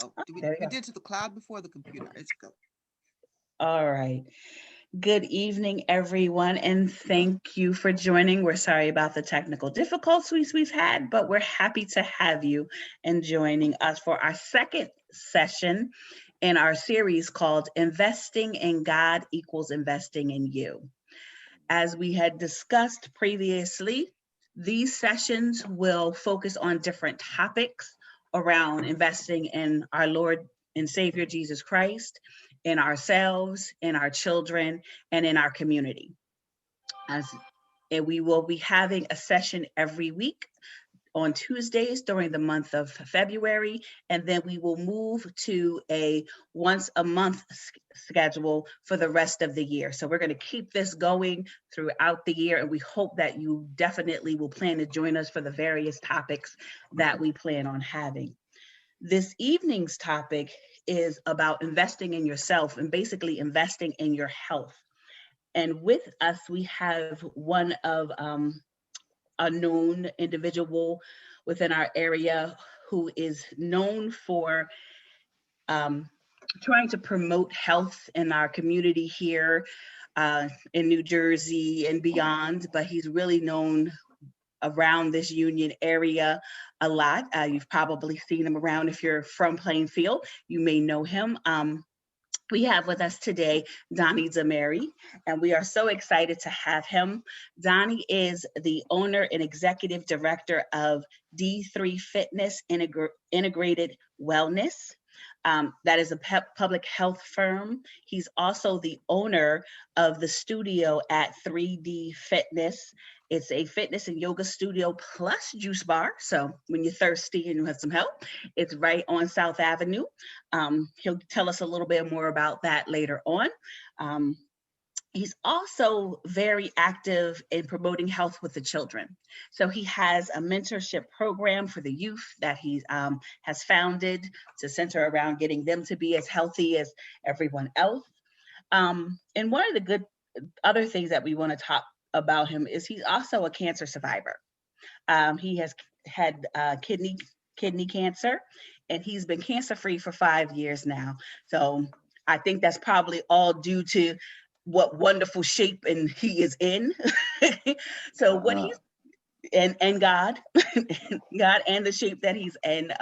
Oh, There we we go. did to the cloud before the computer. Let's go. All right. Good evening, everyone, and thank you for joining. We're sorry about the technical difficulties we've had, but we're happy to have you and joining us for our second session in our series called Investing in God Equals Investing in You. As we had discussed previously, these sessions will focus on different topics around investing in our Lord and Savior Jesus Christ, in ourselves, in our children, and in our community. As and we will be having a session every week on Tuesdays during the month of February, and then we will move to a once a month schedule for the rest of the year. So we're going to keep this going throughout the year, and we hope that you definitely will plan to join us for the various topics that we plan on having. This evening's topic is about investing in yourself and basically investing in your health. And with us, we have one of a known individual within our area who is known for um, trying to promote health in our community here in New Jersey and beyond, but he's really known around this Union area a lot. You've probably seen him around. If you're from Plainfield, you may know him. We have with us today Donnie DeMary, and we are so excited to have him. Donnie is the owner and executive director of D3 Fitness Integrated Wellness. That is a public health firm. He's also the owner of the studio at 3D Fitness. It's a fitness and yoga studio plus juice bar. So when you're thirsty and you have some help, it's right on South Avenue. He'll tell us a little bit more about that later on. Um, He's also very active in promoting health with the children. So he has a mentorship program for the youth that he has founded to center around getting them to be as healthy as everyone else. And one of the good other things that we want to talk about him is he's also a cancer survivor. He has had kidney cancer, and he's been cancer free for 5 years now. So I think that's probably all due to what wonderful shape and he is in. So what he's and God, God and the shape that he's in.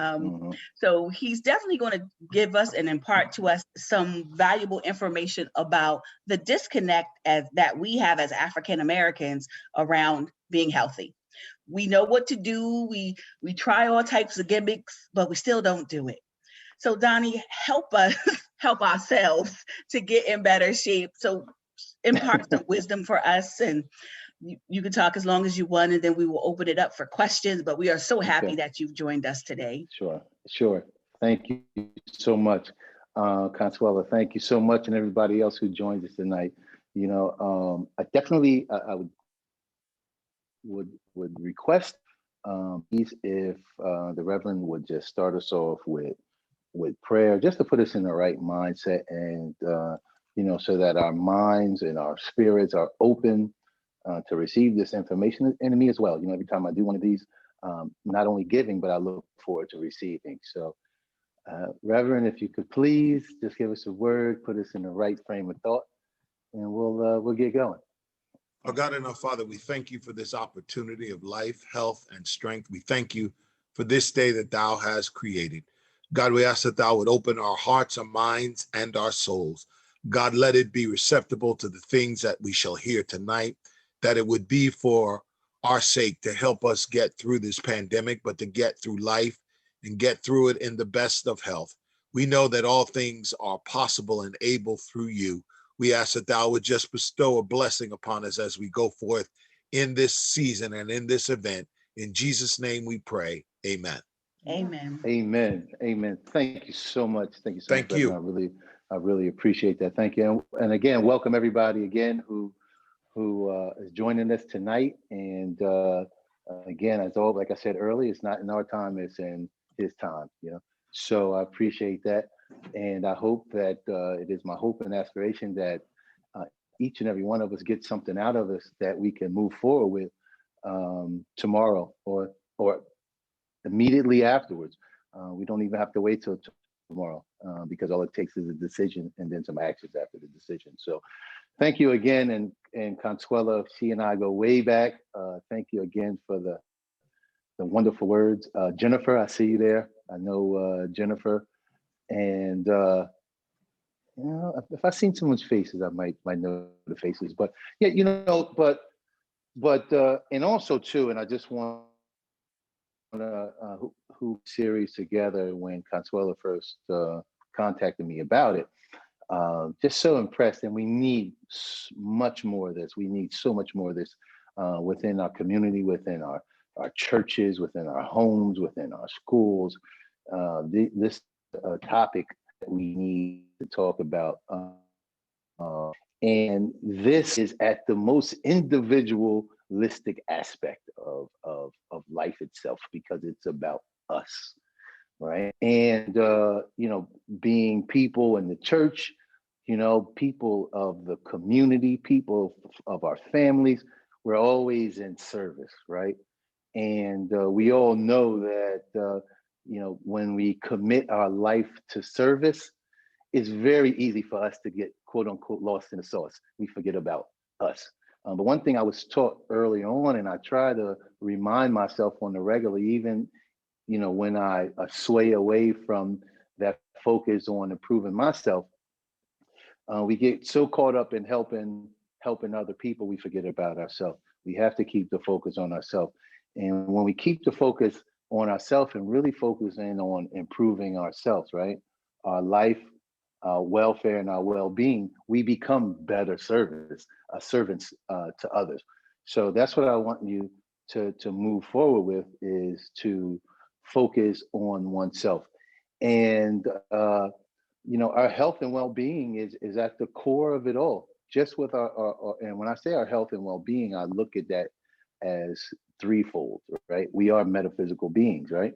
So he's definitely going to give us and impart to us some valuable information about the disconnect that we have as African Americans around being healthy. We know what to do. We try all types of gimmicks, but we still don't do it. So Donnie, help us help ourselves to get in better shape. So impart some wisdom for us, and you can talk as long as you want, and then we will open it up for questions. But we are so happy that you've joined us today. Sure. Thank you so much, Consuela. Thank you so much, and everybody else who joined us tonight. I definitely I would request please if the Reverend would just start us off with prayer, just to put us in the right mindset, and so that our minds and our spirits are open to receive this information, and me as well. Every time I do one of these, not only giving, but I look forward to receiving. So, Reverend, if you could please just give us a word, put us in the right frame of thought, and we'll get going. Our God and our Father, we thank you for this opportunity of life, health, and strength. We thank you for this day that thou hast created. God, we ask that thou would open our hearts, our minds, and our souls. God, let it be receptible to the things that we shall hear tonight, that it would be for our sake to help us get through this pandemic, but to get through life and get through it in the best of health. We know that all things are possible and able through you. We ask that thou would just bestow a blessing upon us as we go forth in this season and in this event. In Jesus' name we pray. Amen. Amen. Amen. Thank you so much. Thank you so much, Thank you. I really appreciate that. Thank you. And again, welcome everybody again who is joining us tonight. And again, as all, like I said earlier, it's not in our time, it's in his time, So I appreciate that. And I hope that it is my hope and aspiration that each and every one of us gets something out of us that we can move forward with tomorrow or immediately afterwards. We don't even have to wait till tomorrow, because all it takes is a decision and then some actions after the decision. So thank you again. And Consuela, she and I go way back. Thank you again for the wonderful words. Jennifer, I see you there. I know Jennifer. And if I've seen someone's faces, I might know the faces. But yeah, but and also too, and I just want to who series together when Consuela first contacted me about it. Just so impressed, and we need much more of this. We need so much more of this within our community, within our churches, within our homes, within our schools. This topic that we need to talk about. And this is at the most individualistic aspect of life itself, because it's about us, right? And being people in the church, people of the community, people of our families, we're always in service, right? And we all know that when we commit our life to service, it's very easy for us to get quote unquote lost in the sauce. We forget about us. But one thing I was taught early on, and I try to remind myself on the regular, even when I sway away from that focus on improving myself, we get so caught up in helping other people, we forget about ourselves. We have to keep the focus on ourselves. And when we keep the focus on ourselves and really focus in on improving ourselves, right? Our life, our welfare, and our well-being, we become better servants to others. So that's what I want you to move forward with, is to focus on oneself. And our health and well-being is at the core of it all. Just with our and when I say our health and well-being, I look at that as threefold, right? We are metaphysical beings, right?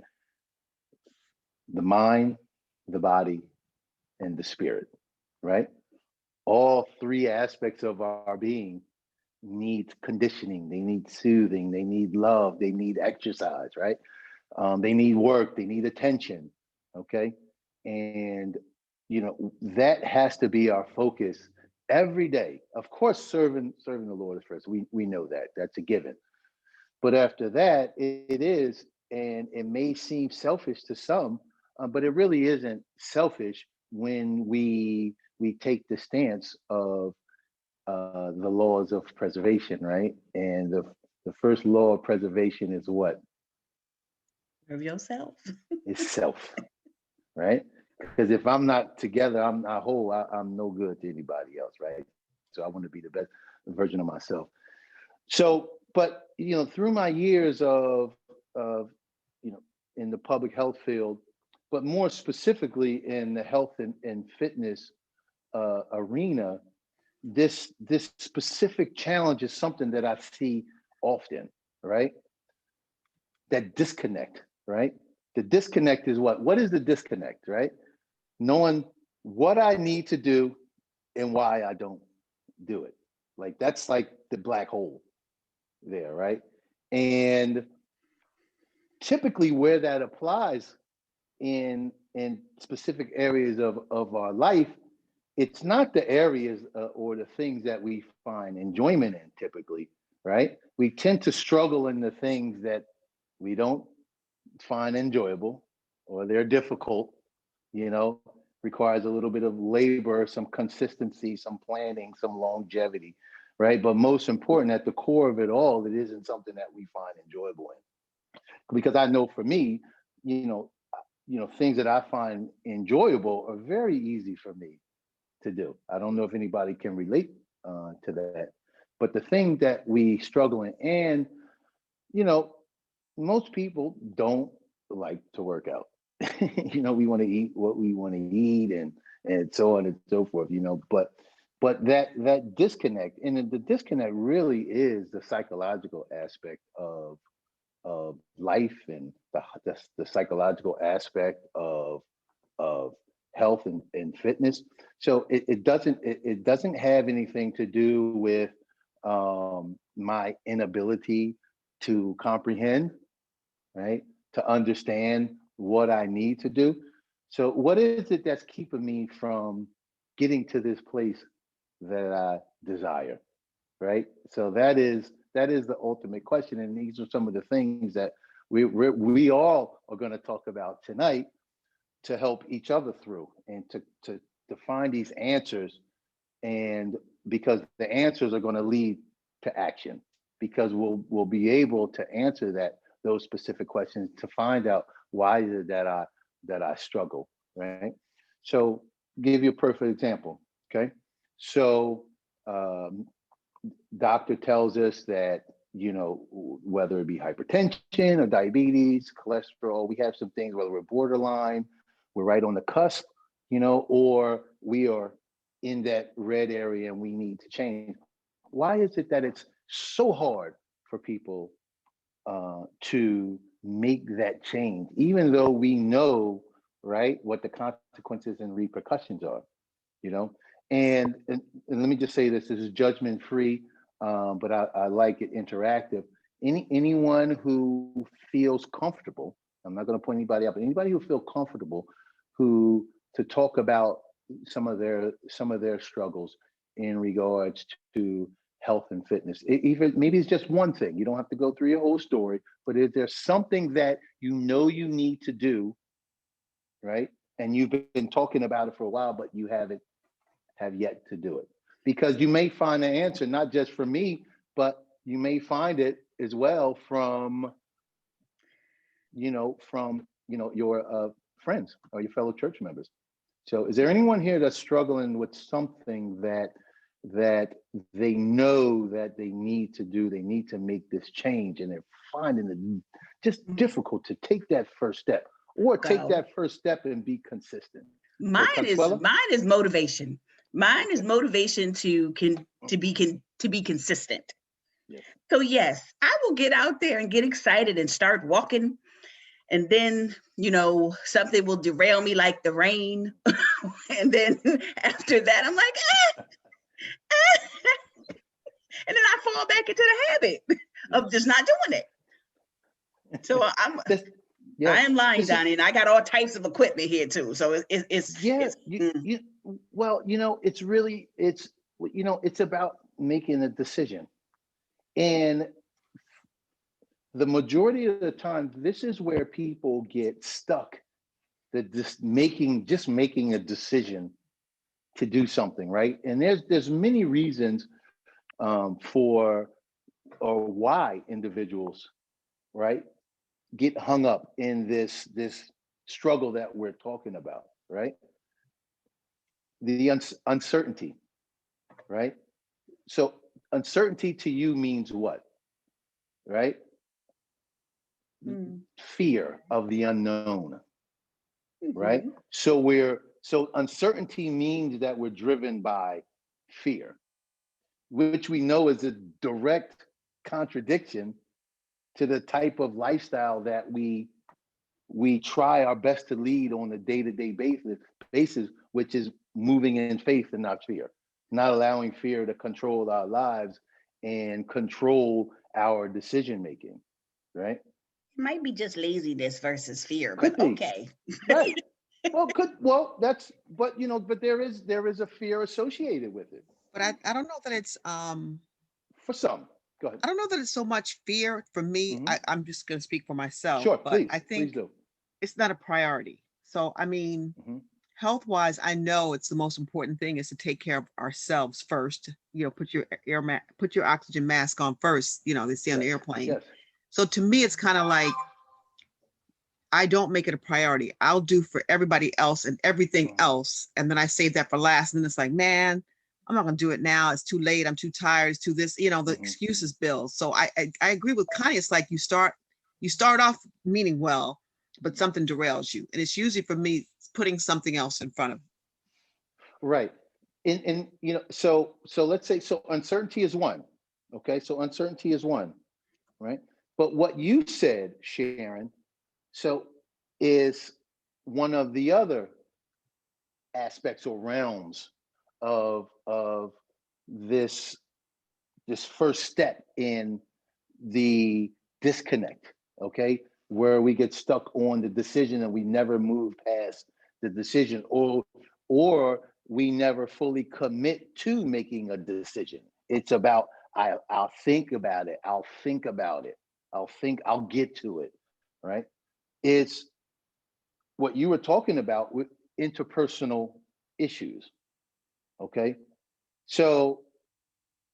The mind, the body, and the spirit, right? All three aspects of our being need conditioning, they need soothing, they need love, they need exercise, right? They need work, they need attention, okay? And that has to be our focus every day. Of course, serving the Lord is first. We know that. That's a given. But after that, it is, and it may seem selfish to some, but it really isn't selfish when we take the stance of the laws of preservation, right? And the first law of preservation is what? Of yourself. It's self, right? Because if I'm not together, I'm not whole, I'm no good to anybody else, right? So I want to be the best version of myself. So, but through my years of in the public health field, but more specifically in the health and fitness arena, this specific challenge is something that I see often, right? That disconnect, right? The disconnect is what? What is the disconnect, right? Knowing what I need to do and why I don't do it. Like that's like the black hole there, right? And typically where that applies in specific areas of our life, it's not the areas or the things that we find enjoyment in typically, right? We tend to struggle in the things that we don't find enjoyable, or they're difficult, requires a little bit of labor, some consistency, some planning, some longevity, right? But most important, at the core of it all, it isn't something that we find enjoyable in. Because I know for me, things that I find enjoyable are very easy for me to do. I don't know if anybody can relate to that, but the thing that we struggle in, and most people don't like to work out. We want to eat what we want to eat, and so on and so forth. But that disconnect, and the disconnect really is the psychological aspect of life, and the psychological aspect of health and fitness. So it doesn't have anything to do with my inability to comprehend, right? To understand what I need to do. So what is it that's keeping me from getting to this place that I desire, right? So that is the ultimate question, and these are some of the things that we all are going to talk about tonight to help each other through and to find these answers, and because the answers are going to lead to action, because we'll be able to answer those specific questions to find out why is it that I struggle, right? So give you a perfect example. Okay, so doctor tells us that, whether it be hypertension or diabetes, cholesterol, we have some things, whether we're borderline, we're right on the cusp, or we are in that red area and we need to change. Why is it that it's so hard for people to make that change, even though we know, right, what the consequences and repercussions are, And let me just say this is judgment free, but I like it interactive. Anyone who feels comfortable, I'm not going to point anybody out, but anybody who feels comfortable to talk about some of their struggles in regards to health and fitness. Even maybe it's just one thing. You don't have to go through your whole story, but is there something that you need to do, right? And you've been talking about it for a while, but you have yet to do it, because you may find the answer not just from me, but you may find it as well from your friends or your fellow church members. So is there anyone here that's struggling with something that they know that they need to do, they need to make this change, and they're finding it just difficult to take that first step, or take that first step and be consistent? Mine is motivation. Mine is motivation to be consistent. Yes. So yes, I will get out there and get excited and start walking, and then something will derail me, like the rain, and then after that I'm like, and then I fall back into the habit of just not doing it. So I am lying, Donnie, and I got all types of equipment here too. So it's about making a decision. And the majority of the time, this is where people get stuck, that just making a decision to do something, right? And there's many reasons for or why individuals, right, get hung up in this struggle that we're talking about, right? The uncertainty, right? So uncertainty to you means what, right? Fear of the unknown, right? So uncertainty means that we're driven by fear, which we know is a direct contradiction to the type of lifestyle that we try our best to lead on a day-to-day basis, which is moving in faith and not fear, not allowing fear to control our lives and control our decision making, right? It might be just laziness versus fear, but okay. Right. But there is a fear associated with it. But I don't know that it's for some. Go ahead. I don't know that it's so much fear for me. Mm-hmm. I'm just going to speak for myself. Sure, but please. I think please do. It's not a priority. So I mean, health-wise, I know it's the most important thing is to take care of ourselves first. Put your oxygen mask on first. They see on the airplane. Yes. So to me, it's kind of like I don't make it a priority. I'll do for everybody else and everything else, and then I save that for last. And then it's like, man, I'm not gonna do it now. It's too late. I'm too tired. It's too this. The excuses build. So I agree with Connie. It's like you start off meaning well, but something derails you, and it's usually for me putting something else in front of. Right. And so let's say uncertainty is one. Okay, so uncertainty is one, right? But what you said, Sharon, is one of the other aspects or realms of this first step in the disconnect, okay, where we get stuck on the decision and we never move past the decision, or we never fully commit to making a decision. It's about, I'll think about it. I'll think about it. I'll get to it, right? It's what you were talking about with interpersonal issues, okay? So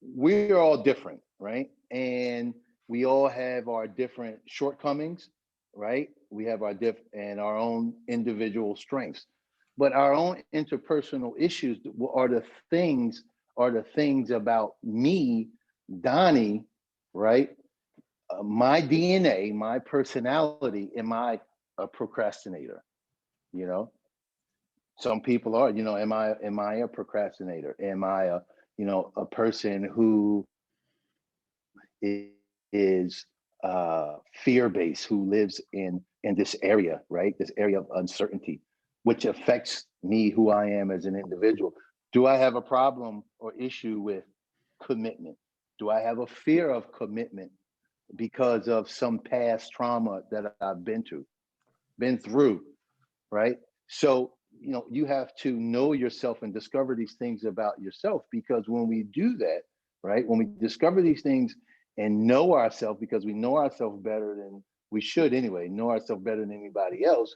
we're all different, right? And we all have our different shortcomings, right? We have our own individual strengths, but our own interpersonal issues are the things about me, Donnie, right? My DNA, my personality. Am I a procrastinator? You know, some people are. Am I a procrastinator? Am I a person who is fear-based, who lives in this area, right? This area of uncertainty, which affects me, who I am as an individual. Do I have a problem or issue with commitment? Do I have a fear of commitment because of some past trauma that I've been through, right? So, you have to know yourself and discover these things about yourself, because when we do that, right, when we discover these things and know ourselves, because we know ourselves better than we should anyway, know ourselves better than anybody else,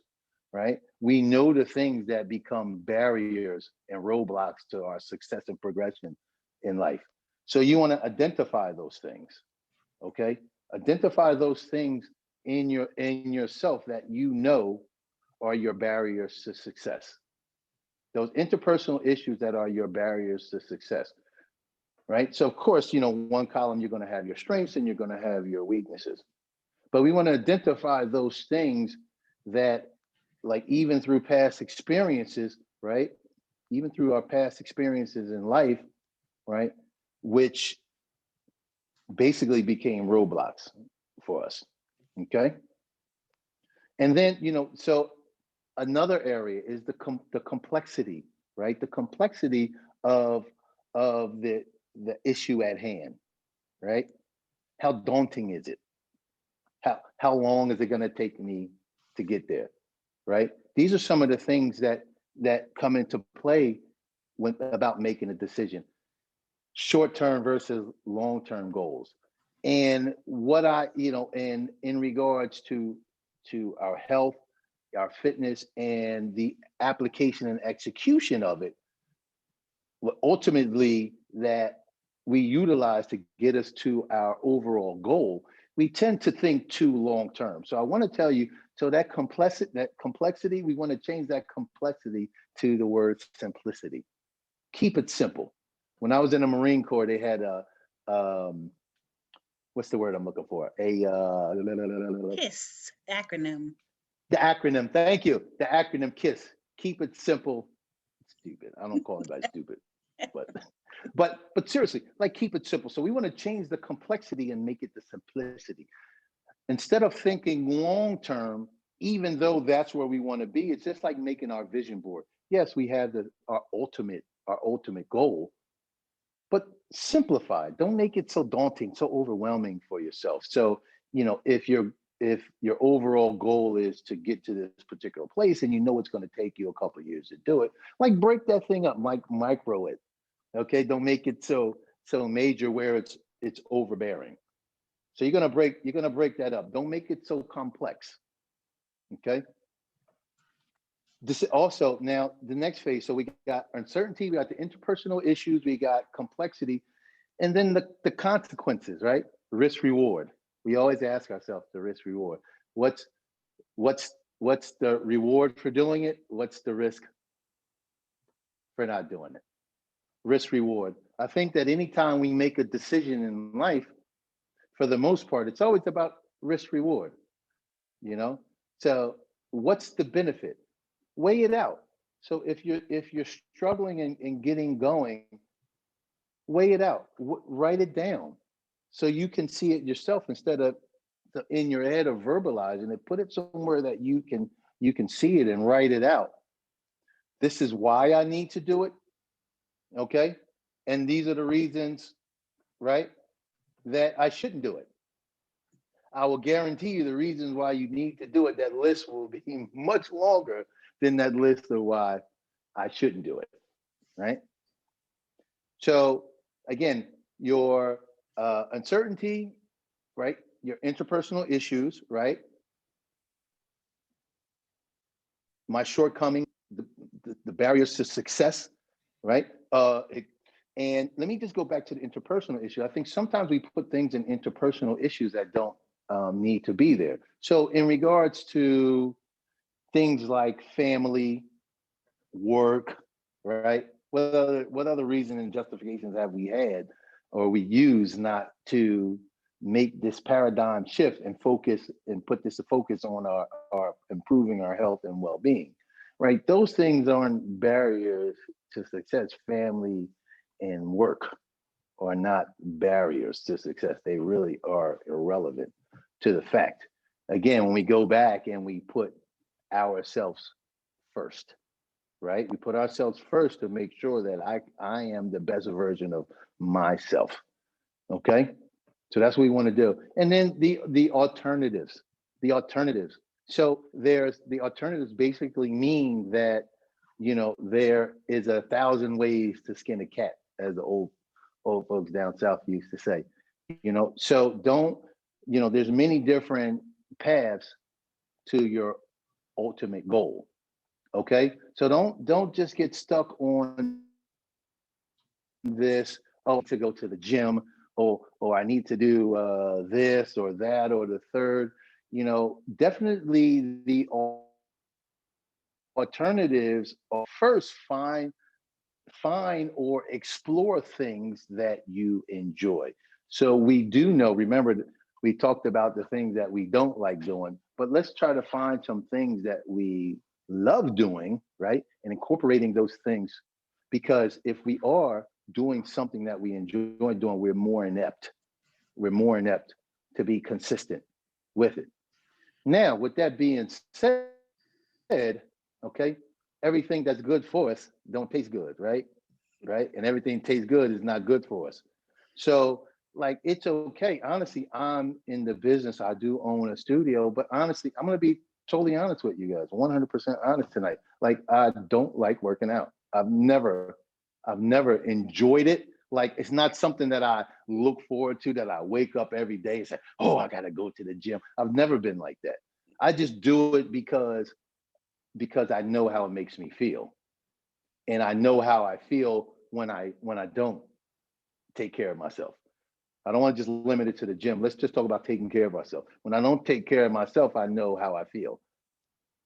right? We know the things that become barriers and roadblocks to our success and progression in life. So you want to identify those things, okay? Identify those things in yourself that are your barriers to success. Those interpersonal issues that are your barriers to success, right? So of course, one column, you're going to have your strengths and you're going to have your weaknesses. But we want to identify those things that, like, even through past experiences, right? Even through our past experiences in life, right? Which basically became roadblocks for us, okay? And then, so another area is the complexity, right? The complexity of the issue at hand, right? How daunting is it? How long is it going to take me to get there, right? These are some of the things that come into play about making a decision. Short-term versus long-term goals. And what in regards to our health, our fitness, and the application and execution of it, what ultimately that we utilize to get us to our overall goal, we tend to think too long term. So I want to tell you, so that complexity, we want to change that complexity to the word simplicity. Keep it simple. When I was in the Marine Corps, they had what's the word I'm looking for? KISS acronym. The acronym. Thank you. The acronym KISS. Keep it simple. Stupid. I don't call anybody stupid, but seriously, like, keep it simple. So we want to change the complexity and make it the simplicity. Instead of thinking long term, even though that's where we want to be, it's just like making our vision board. Yes, we have our ultimate goal, but simplify. Don't make it so daunting, so overwhelming for yourself. So, if your overall goal is to get to this particular place and it's going to take you a couple of years to do it, like, break that thing up, micro it. Okay, don't make it so major where it's overbearing. So you're gonna break that up. Don't make it so complex. Okay. This also, now the next phase. So we got uncertainty, we got the interpersonal issues, we got complexity, and then the consequences, right? Risk reward. We always ask ourselves the risk reward. What's the reward for doing it? What's the risk for not doing it? Risk reward. I think that anytime we make a decision in life, for the most part, it's always about risk reward. So what's the benefit? Weigh it out. So if you're struggling and getting going, weigh it out. Write it down so you can see it yourself, instead of in your head or verbalizing it. Put it somewhere that you can see it and write it out. This is why I need to do it. Okay. And these are the reasons, right, that I shouldn't do it. I will guarantee you the reasons why you need to do it. That list will be much longer than that list of why I shouldn't do it, right? So again, your uncertainty, right? Your interpersonal issues, right? My shortcoming, the barriers to success, right? And let me just go back to the interpersonal issue. I think sometimes we put things in interpersonal issues that don't need to be there. So in regards to things like family, work, right? What other reason and justifications have we had or we use not to make this paradigm shift and focus and put this focus on our improving our health and well-being, right? Those things aren't barriers to success. Family and work are not barriers to success. They really are irrelevant to the fact. Again, when we go back and we put ourselves first, right? We put ourselves first to make sure that I am the best version of myself. Okay. So that's what we want to do. And then the alternatives. So there's the alternatives basically mean that, you know, there is 1,000 ways to skin a cat, as the old folks down south used to say. You know, so don't, you know, there's many different paths to your ultimate goal. Okay. So don't just get stuck on this, oh, to go to the gym, or I need to do this or that or the third. You know, definitely the alternatives are first find or explore things that you enjoy. So we do know, remember, we talked about the things that we don't like doing, but let's try to find some things that we love doing, right? And incorporating those things, because if we are doing something that we enjoy doing, we're more inept to be consistent with it. Now, with that being said, okay, everything that's good for us don't taste good, right? Right? And everything tastes good is not good for us. So, like, it's okay. Honestly, I'm in the business. I do own a studio, but honestly, I'm gonna be totally honest with you guys, 100% honest tonight. Like, I don't like working out. I've never enjoyed it. Like, it's not something that I look forward to, that I wake up every day and say, oh, I gotta go to the gym. I've never been like that. I just do it because I know how it makes me feel. And I know how I feel when I don't take care of myself. I don't want to just limit it to the gym. Let's just talk about taking care of ourselves. When I don't take care of myself, I know how I feel.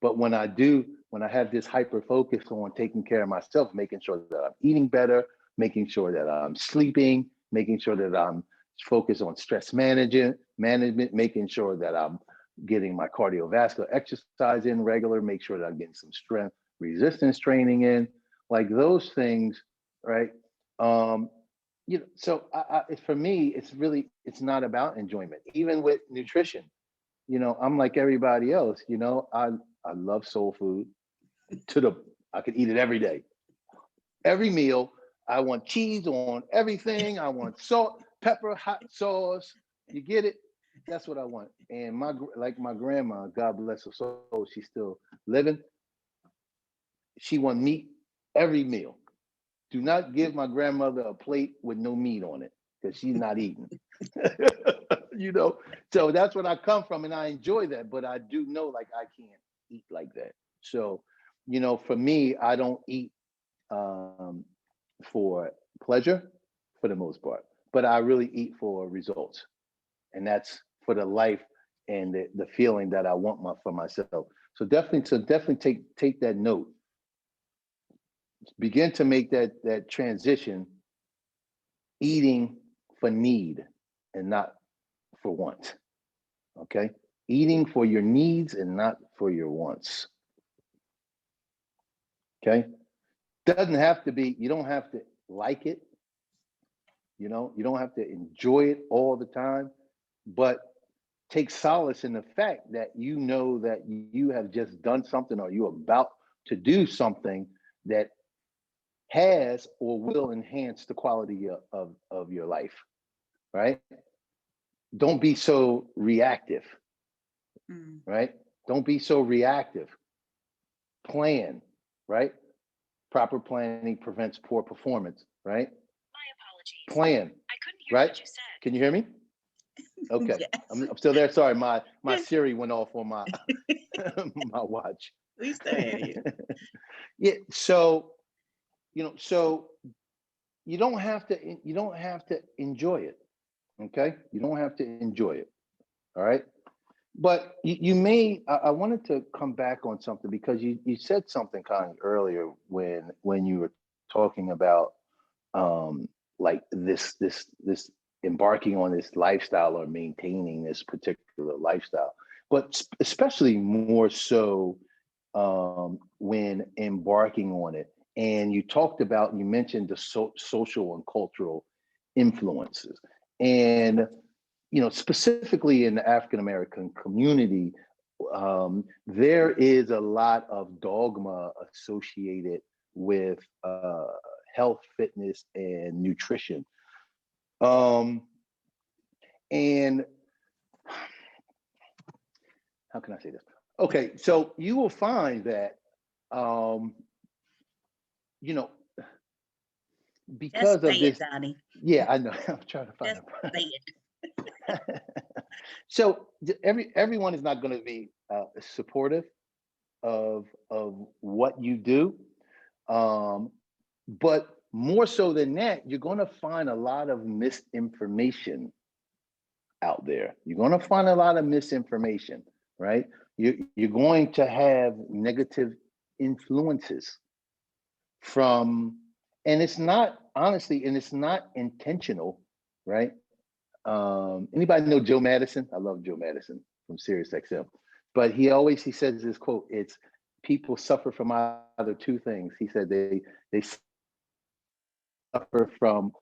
But when I do, when I have this hyper focus on taking care of myself, making sure that I'm eating better, making sure that I'm sleeping, making sure that I'm focused on stress management, making sure that I'm getting my cardiovascular exercise in regular, make sure that I'm getting some strength resistance training in, like those things, right? You know, so for me, it's not about enjoyment. Even with nutrition, you know, I'm like everybody else. You know, I love soul food. I could eat it every day, every meal. I want cheese on everything. I want salt, pepper, hot sauce. You get it? That's what I want. And my grandma, God bless her soul, she's still living. She want meat every meal. Do not give my grandmother a plate with no meat on it, because she's not eating. You know, so that's what I come from, and I enjoy that. But I do know, like, I can't eat like that. So, you know, for me, I don't eat for pleasure for the most part, but I really eat for results, and that's for the life and the feeling that I want for myself. So definitely take that note. Begin to make that transition, eating for need and not for want. Okay, eating for your needs and not for your wants. Okay, doesn't have to be, you don't have to like it, you know, you don't have to enjoy it all the time, but take solace in the fact that you know that you have just done something, or you're about to do something that has or will enhance the quality of your life, right? Don't be so reactive, right? Don't be so reactive. Plan, right? Proper planning prevents poor performance, right? My apologies. Plan, I couldn't hear right? what you said. Can you hear me? Okay, Yes. I'm still there. Sorry, my Yes. Siri went off on my my watch. We still hear you. Yeah, so so you don't have to enjoy it. Okay, you don't have to enjoy it. All right, but you may. I wanted to come back on something because you said something kind of earlier when you were talking about like this embarking on this lifestyle or maintaining this particular lifestyle, but especially more so when embarking on it. And you mentioned the social and cultural influences, and specifically in the African American community, there is a lot of dogma associated with health, fitness, and nutrition. And how can I say this? Okay, so you will find that, you know, Just because say of it, this, Donnie. yeah, I know. I'm trying to find Just say it. So everyone is not going to be supportive of what you do, but more so than that, you're going to find a lot of misinformation out there. You're going to find a lot of misinformation, right? You're going to have negative influences from, and it's not honestly, and it's not intentional, right? Anybody know Joe Madison? I love Joe Madison from SiriusXM, but he says this quote: "It's people suffer from either two things." He said they suffer from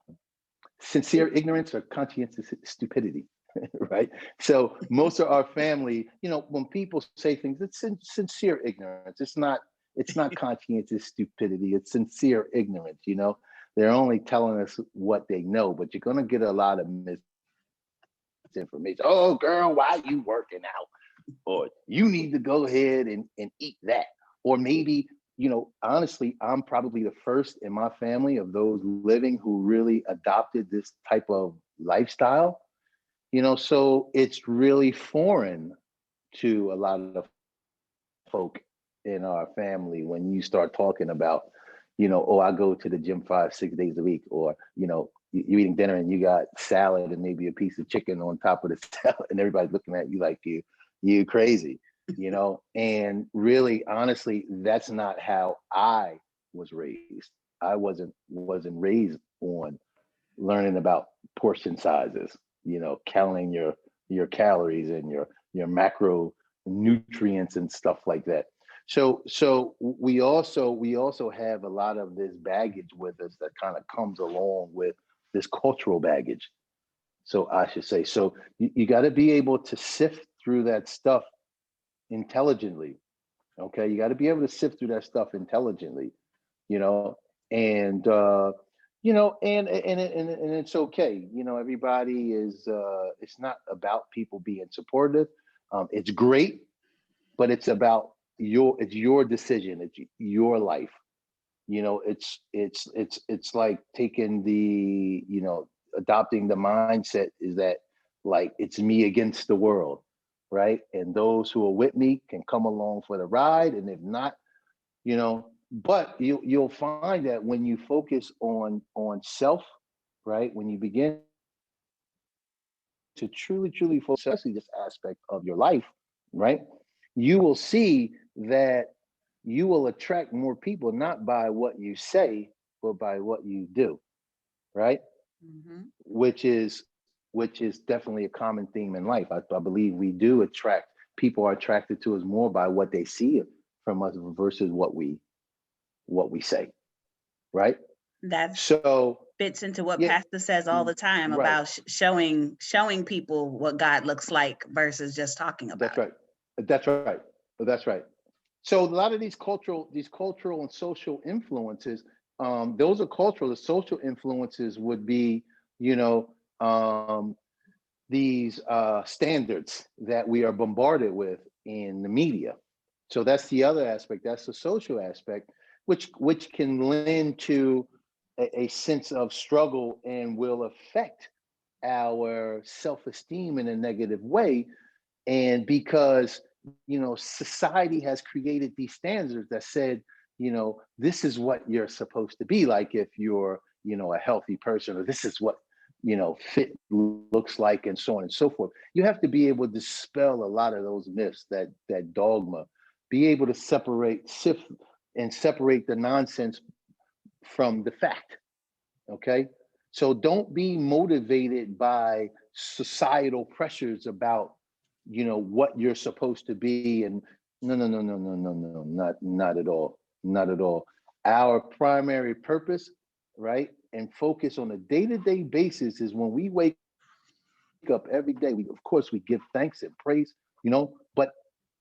sincere ignorance or conscientious stupidity, right? So most of our family, when people say things, it's sincere ignorance. It's not conscientious stupidity. It's sincere ignorance. They're only telling us what they know, but you're gonna get a lot of misinformation. Oh, girl, why you working out? Or you need to go ahead and eat that. Or maybe, honestly, I'm probably the first in my family of those living who really adopted this type of lifestyle. So it's really foreign to a lot of folk in our family when you start talking about, oh, I go to the gym 5-6 days a week, or, you're eating dinner and you got salad and maybe a piece of chicken on top of the salad, and everybody's looking at you like you crazy, and really, honestly, that's not how I was raised. I wasn't raised on learning about portion sizes, counting your calories and your macronutrients and stuff like that. So we also have a lot of this baggage with us that kind of comes along with this cultural baggage. So I should say, so you got to be able to sift through that stuff intelligently. Okay, you got to be able to sift through that stuff intelligently, and and it's okay. Everybody is. It's not about people being supportive. It's great, but it's about it's your decision. It's your life. It's like taking the adopting the mindset is that, like, it's me against the world, right? And those who are with me can come along for the ride, and if not, but you'll find that when you focus on self, right, when you begin to truly focus, especially this aspect of your life, right, you will see that you will attract more people, not by what you say, but by what you do, right? Mhm. Which is definitely a common theme in life. I believe we do attract, people are attracted to us more by what they see from us versus what we say, right? That So fits into what yeah, Pastor says all the time right. about showing people what God looks like versus just talking about That's right. That's right. That's right. So a lot of these cultural and social influences, those are cultural. The social influences would be, these standards that we are bombarded with in the media. So that's the other aspect. That's the social aspect, which can lend to a sense of struggle and will affect our self-esteem in a negative way. And because, society has created these standards that said, this is what you're supposed to be like if you're, a healthy person, or this is what, fit looks like, and so on and so forth. You have to be able to dispel a lot of those myths, that dogma, be able to sift and separate the nonsense from the fact. Okay. So don't be motivated by societal pressures about, what you're supposed to be. And no, not at all. Not at all. Our primary purpose, right, and focus on a day-to-day basis is when we wake up every day. Of course, we give thanks and praise, but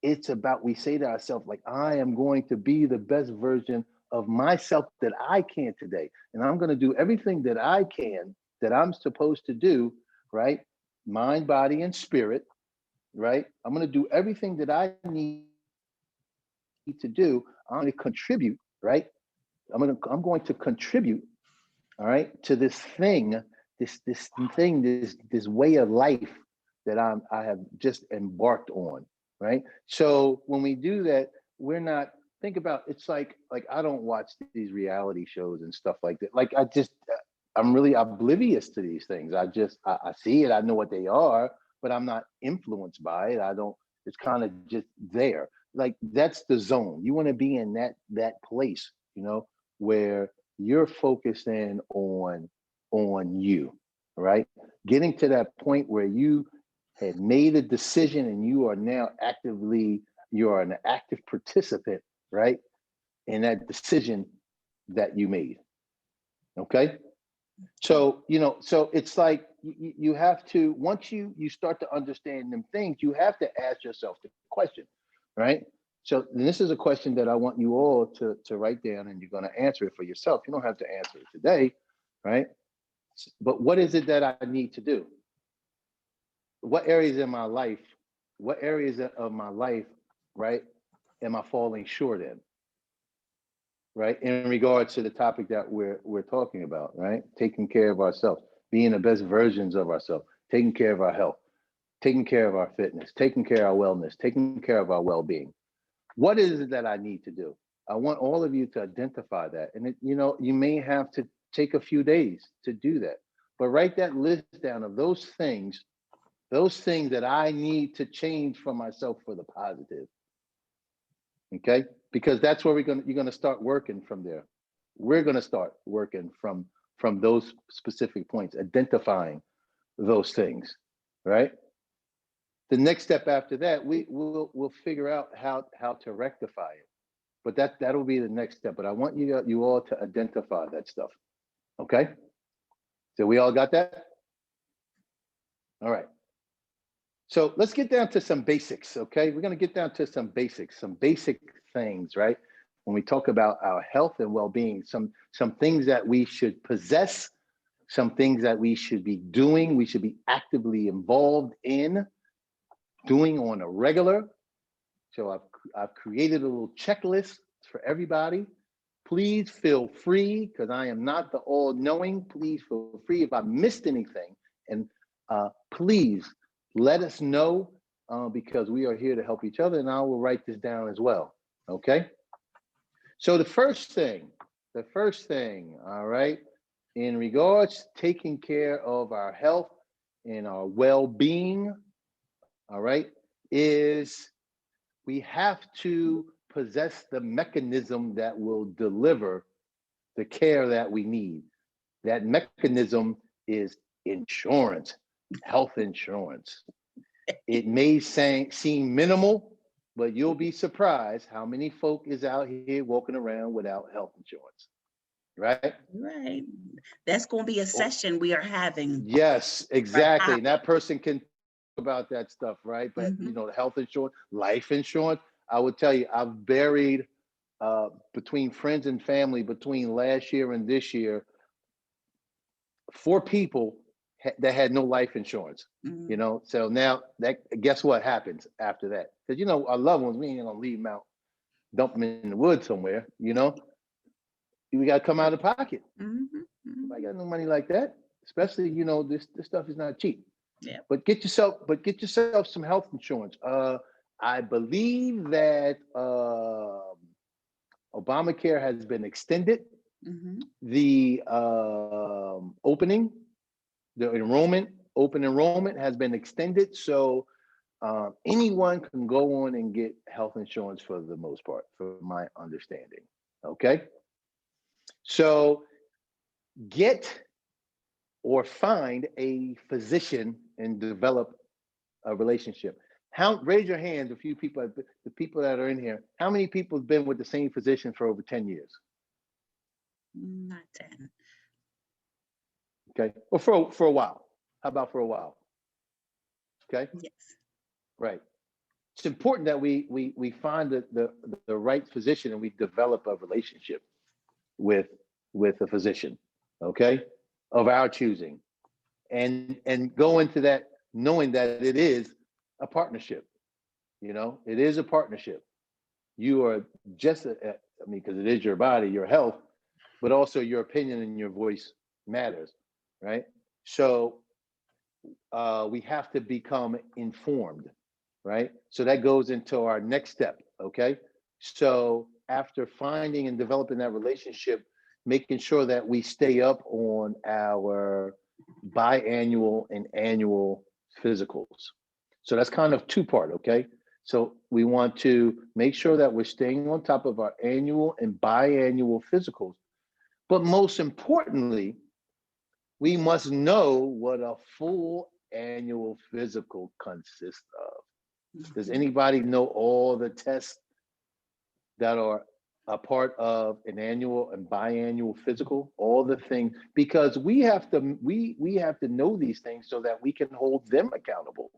it's about, we say to ourselves, like, I am going to be the best version of myself that I can today. And I'm going to do everything that I can, that I'm supposed to do, right? Mind, body, and spirit, right? I'm going to do everything that I need to do. I'm going to contribute, right? I'm going to contribute, all right, to this thing, this way of life that I have just embarked on, right? So when we do that, we're not, think about, it's like I don't watch these reality shows and stuff like that. Like I'm really oblivious to these things. I see it, I know what they are, but I'm not influenced by it. It's kind of just there. Like, that's the zone. You want to be in that place, where you're focused in on you, right? Getting to that point where you had made a decision and you are now you're an active participant, right, in that decision that you made. Okay. So, so it's like you have to, once you start to understand them things, you have to ask yourself the question, right? So this is a question that I want you all to write down, and you're going to answer it for yourself. You don't have to answer it today, right? But what is it that I need to do? What areas of my life, right, am I falling short in? Right, in regards to the topic that we're talking about, right? Taking care of ourselves, being the best versions of ourselves, taking care of our health, taking care of our fitness, taking care of our wellness, taking care of our well-being. What is it that I need to do? I want all of you to identify that. And you may have to take a few days to do that, but write that list down of those things that I need to change for myself for the positive. Okay, because that's where you're going to start working from there. We're going to start working from those specific points, identifying those things, right? The next step after that, we'll figure out how to rectify it. But that'll be the next step. But I want you all to identify that stuff. Okay? So we all got that? All right. So let's get down to some basics, okay? We're going to get down to some basic things, right? When we talk about our health and well-being, some things that we should possess, some things that we should be doing, we should be actively involved in doing on a regular. So I've created a little checklist for everybody. Please feel free, because I am not the all-knowing. Please feel free if I missed anything, and please let us know, because we are here to help each other, and I will write this down as well. Okay. So the first thing, all right, in regards to taking care of our health and our well-being, all right, is we have to possess the mechanism that will deliver the care that we need. That mechanism is insurance, health insurance. It may seem minimal, but you'll be surprised how many folk is out here walking around without health insurance, right? Right. That's going to be a session we are having. Yes, exactly. Right. And that person can talk about that stuff, right? But the health insurance, life insurance, I would tell you, I've buried between friends and family, between last year and this year, 4 people that had no life insurance. So now guess what happens after that? Because our loved ones, we ain't gonna leave them out dump them in the woods somewhere, you know, we got to come out of pocket. Mm-hmm. I got no money like that, especially, you know, this stuff is not cheap. Yeah. But get yourself some health insurance. I believe that Obamacare has been extended. Mm-hmm. The open enrollment has been extended. So anyone can go on and get health insurance for the most part, from my understanding. Okay. So get or find a physician and develop a relationship. Raise your hand, the people that are in here. How many people have been with the same physician for over 10 years? Not 10. Okay, or for a while. How about for a while? Okay. Yes. Right. It's important that we find the right physician and we develop a relationship with a physician, okay, of our choosing, and go into that knowing that it is a partnership. You know, it is a partnership. You are just, because it is your body, your health, but also your opinion and your voice matters, right? So we have to become informed, right? So that goes into our next step, okay? So after finding and developing that relationship, making sure that we stay up on our biannual and annual physicals. So that's kind of two-part, okay? So we want to make sure that we're staying on top of our annual and biannual physicals. But most importantly, we must know what a full annual physical consists of. Does anybody know all the tests that are a part of an annual and biannual physical? All the things, because we have to know these things so that we can hold them accountable.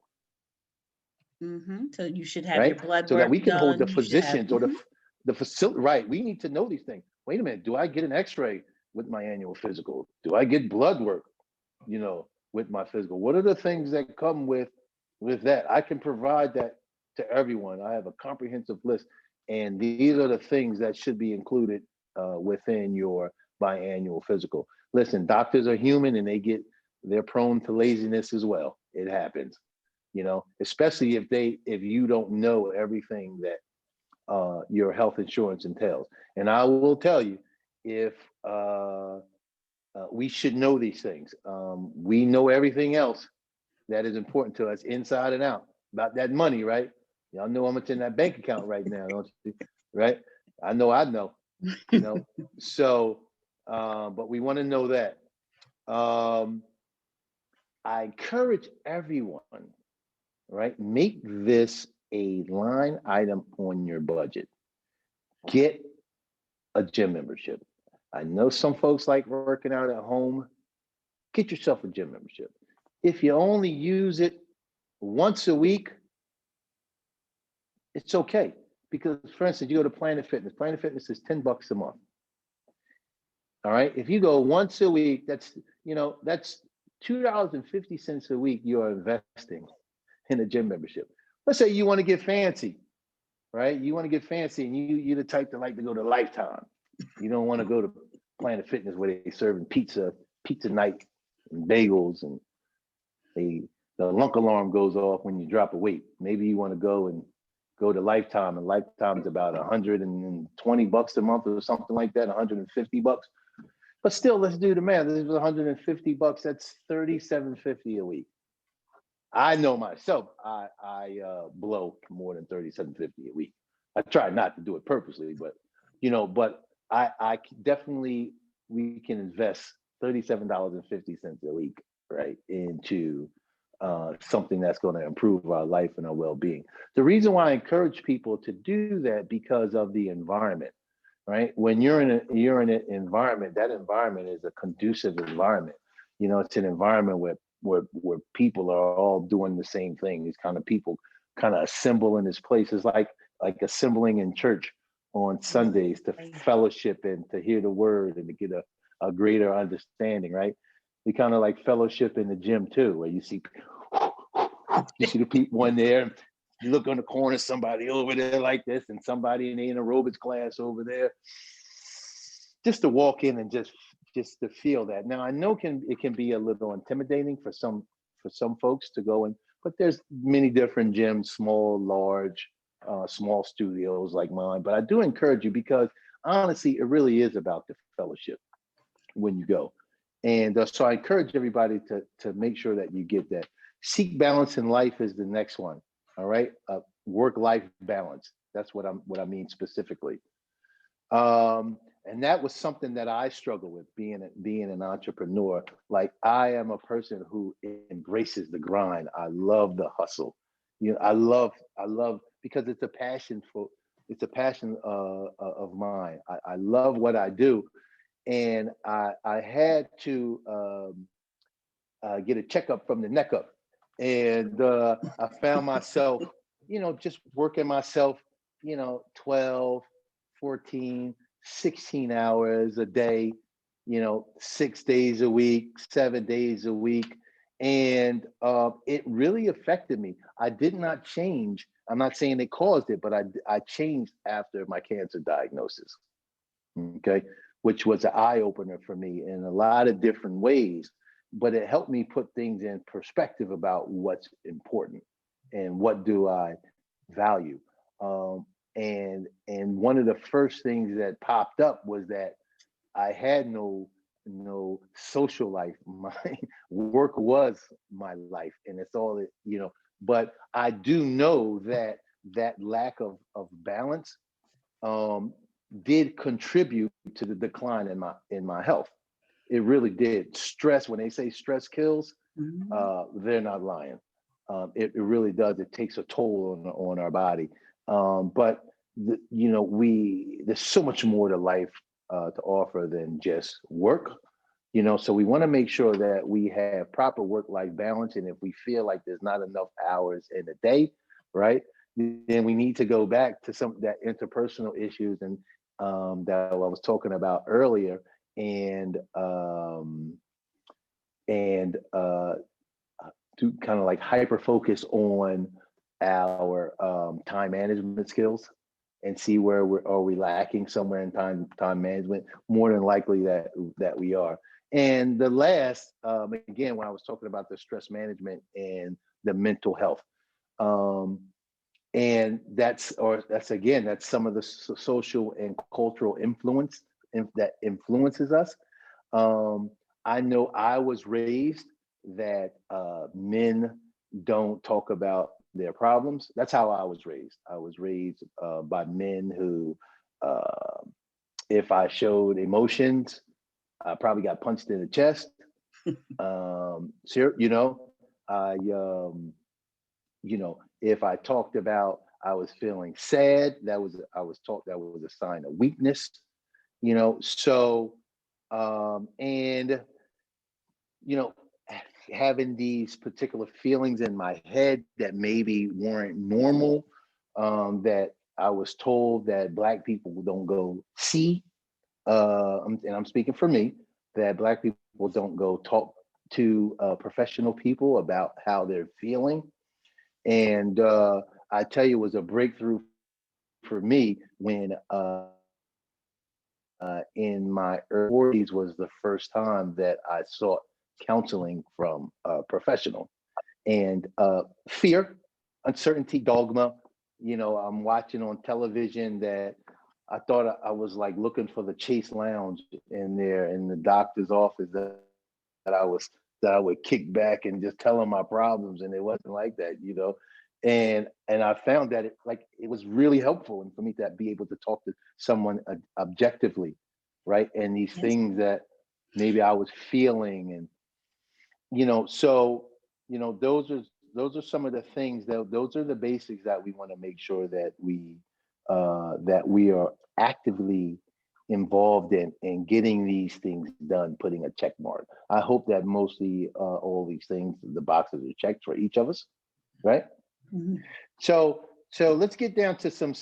Mm-hmm. So you should have right? your blood So work that we can hold the done. You should have- physicians or the facility, right? We need to know these things. Wait a minute, do I get an x-ray with my annual physical? Do I get blood work, you know, with my physical? What are the things that come with that? I can provide that to everyone. I have a comprehensive list, and these are the things that should be included within your biannual physical. Listen, doctors are human and they're prone to laziness as well. It happens, you know, especially if you don't know everything that your health insurance entails. And I will tell you, if we should know these things. We know everything else that is important to us inside and out about that money, right? Y'all know how much in that bank account right now, don't you? Right? I know, you know. So, but we want to know that. I encourage everyone, right? Make this a line item on your budget. Get a gym membership. I know some folks like working out at home. Get yourself a gym membership. If you only use it once a week, it's okay. Because for instance, you go to Planet Fitness. Planet Fitness is $10 a month. All right. If you go once a week, that's $2.50 a week you are investing in a gym membership. Let's say you want to get fancy, right? You want to get fancy and you're the type that like to go to Lifetime. You don't want to go to Planet Fitness where they serving pizza night and bagels, and the lunk alarm goes off when you drop a weight. Maybe you want to go to Lifetime, and Lifetime's about $120 a month or something like that, $150. But still, let's do the math. This is $150. That's $37.50 a week. I know myself, I blow more than $37.50 a week. I try not to do it purposely, but I definitely, we can invest $37.50 a week, right, into something that's going to improve our life and our well-being. The reason why I encourage people to do that, because of the environment, right? When you're in an environment, that environment is a conducive environment. You know, it's an environment where people are all doing the same thing. These kind of people kind of assemble in this place. It's like assembling in church on Sundays to fellowship and to hear the word and to get a greater understanding, right? We kind of like fellowship in the gym too, where you see the people in there You look on the corner, somebody over there like this, and somebody in the aerobics class over there. Just to walk in and just to feel that. Now I know it can be a little intimidating for some folks to go in, but there's many different gyms, small, large, small studios like mine. But I do encourage you, because honestly, it really is about the fellowship when you go. And so I encourage everybody to make sure that you get that. Seek balance in life is the next one. All right, work-life balance. That's what I mean specifically. And that was something that I struggle with, being an entrepreneur. Like, I am a person who embraces the grind. I love the hustle. You know, I love because it's a passion of mine. I love what I do, and I had to get a checkup from the neck up, and I found myself, just working myself, 12, 14, 16 hours a day, 6 days a week, 7 days a week. And it really affected me. I did not change. I'm not saying it caused it, but I changed after my cancer diagnosis. Okay. Which was an eye opener for me in a lot of different ways, but it helped me put things in perspective about what's important and what do I value. And one of the first things that popped up was that I had no social life. My work was my life, and it's all it. But I do know that lack of balance did contribute to the decline in my health. It really did. Stress, when they say stress kills, they're not lying. It really does. It takes a toll on our body. But there's so much more to life to offer than just work. So we want to make sure that we have proper work-life balance. And if we feel like there's not enough hours in a day, right, then we need to go back to some of that interpersonal issues and that I was talking about earlier, and to kind of like hyper focus on our time management skills and see where are we lacking somewhere in time management. More than likely that we are. And the last, again, when I was talking about the stress management and the mental health, and that's some of the social and cultural influence that influences us. I know I was raised that men don't talk about their problems. That's how I was raised. I was raised by men who, if I showed emotions, I probably got punched in the chest. If I talked about I was feeling sad, I was taught that was a sign of weakness. So and having these particular feelings in my head that maybe weren't normal, that I was told that Black people don't go see, and I'm speaking for me, that Black people don't go talk to professional people about how they're feeling. And I tell you, it was a breakthrough for me when in my early 40s was the first time that I sought counseling from a professional. And fear, uncertainty, dogma. I'm watching on television that I thought I was like looking for the Chase Lounge in there in the doctor's office that I would kick back and just tell them my problems, and it wasn't like that. And I found that it was really helpful, and for me to be able to talk to someone objectively, right? And these things that maybe I was feeling, and so those are some of the things those are the basics that we want to make sure that we are actively involved in getting these things done, putting a check mark. I hope that mostly all these things, the boxes are checked for each of us, right? Mm-hmm. So let's get down to some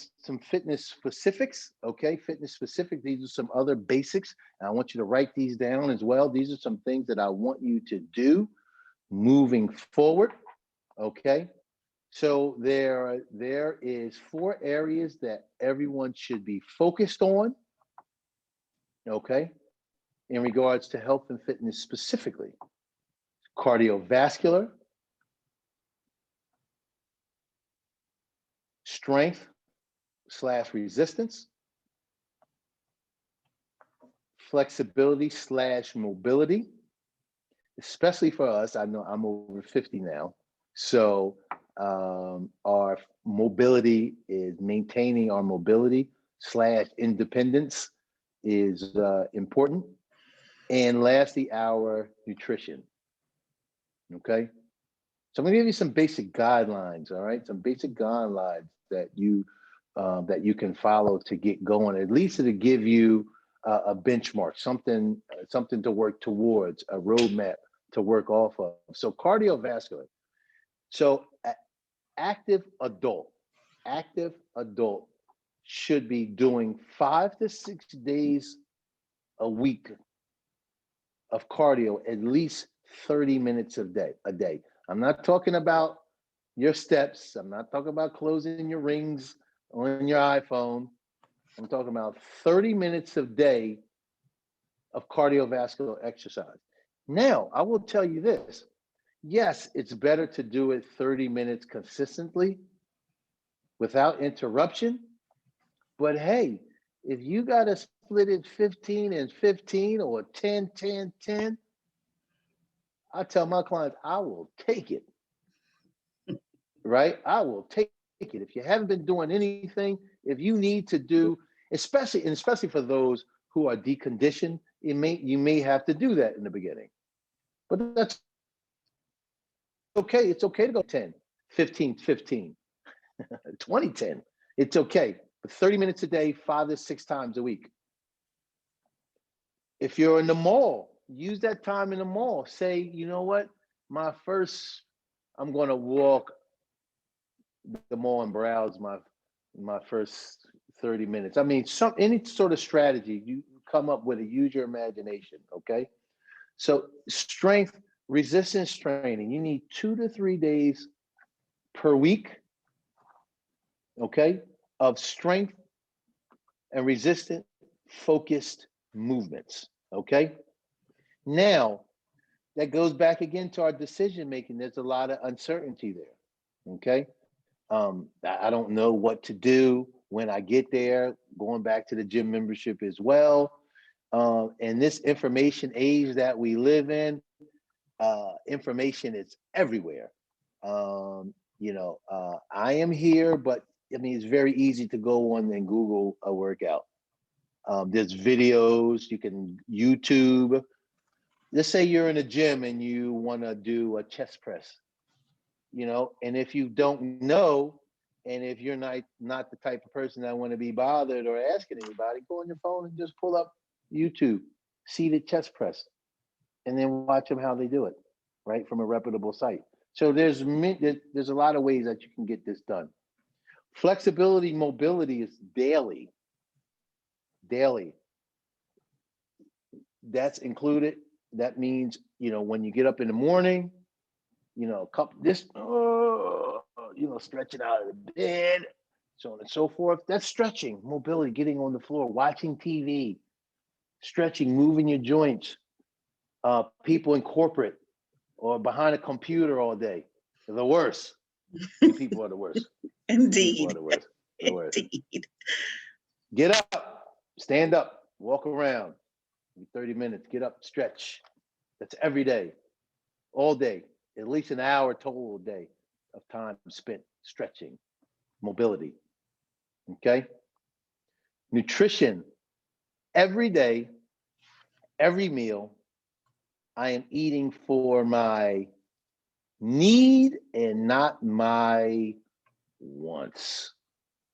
fitness specifics. Okay, fitness specific. These are some other basics, and I want you to write these down as well. These are some things that I want you to do moving forward. Okay, So there is 4 areas that everyone should be focused on, okay, in regards to health and fitness specifically. Cardiovascular, strength/resistance, flexibility/mobility, especially for us. I know I'm over 50 now. So our mobility is maintaining our mobility/independence is important. And lastly, our nutrition. Okay. So I'm gonna give you some basic guidelines, all right? Some basic guidelines that you can follow to get going. At least to give you a benchmark, something to work towards, a roadmap to work off of. So cardiovascular. So active adult should be doing 5 to 6 days a week of cardio, at least 30 minutes a day. I'm not talking about your steps. I'm not talking about closing your rings on your iPhone. I'm talking about 30 minutes a day of cardiovascular exercise. Now, I will tell you this. Yes, it's better to do it 30 minutes consistently without interruption. But hey, if you got to split it 15 and 15 or 10, 10, 10, I tell my clients, I will take it. Right? I will take it. If you haven't been doing anything, if you need to do, especially for those who are deconditioned, you may have to do that in the beginning. But that's okay. It's okay to go 10, 15, 15, 20, 10. It's okay. But 30 minutes a day, 5 to 6 times a week. If you're in the mall, use that time in the mall. Say, you know what? I'm going to walk the mall and browse my first 30 minutes. I mean, any sort of strategy you come up with, use your imagination, okay? So strength, resistance training, you need 2 to 3 days per week, okay, of strength and resistant focused movements, okay? Now, that goes back again to our decision making. There's a lot of uncertainty there, okay? I don't know what to do when I get there, going back to the gym membership as well. And this information age that we live in, information is everywhere. I am here, but I mean, it's very easy to go on and Google a workout. There's videos, you can YouTube. Let's say you're in a gym and you want to do a chest press, and if you don't know, and if you're not the type of person that want to be bothered or asking anybody, go on your phone and just pull up YouTube, seated chest press, and then watch them how they do it, right, from a reputable site. So there's a lot of ways that you can get this done. Flexibility, mobility is daily. That's included. That means, when you get up in the morning, stretching out of the bed, so on and so forth. That's stretching, mobility, getting on the floor, watching TV, stretching, moving your joints. People in corporate or behind a computer all day, they're the worst. People are the worst. Indeed. People are the worst. Indeed. Get up, stand up, walk around. 30 minutes, get up, stretch. That's every day, all day, at least an hour total a day of time spent stretching, mobility, okay? Nutrition, every day, every meal, I am eating for my need and not my wants,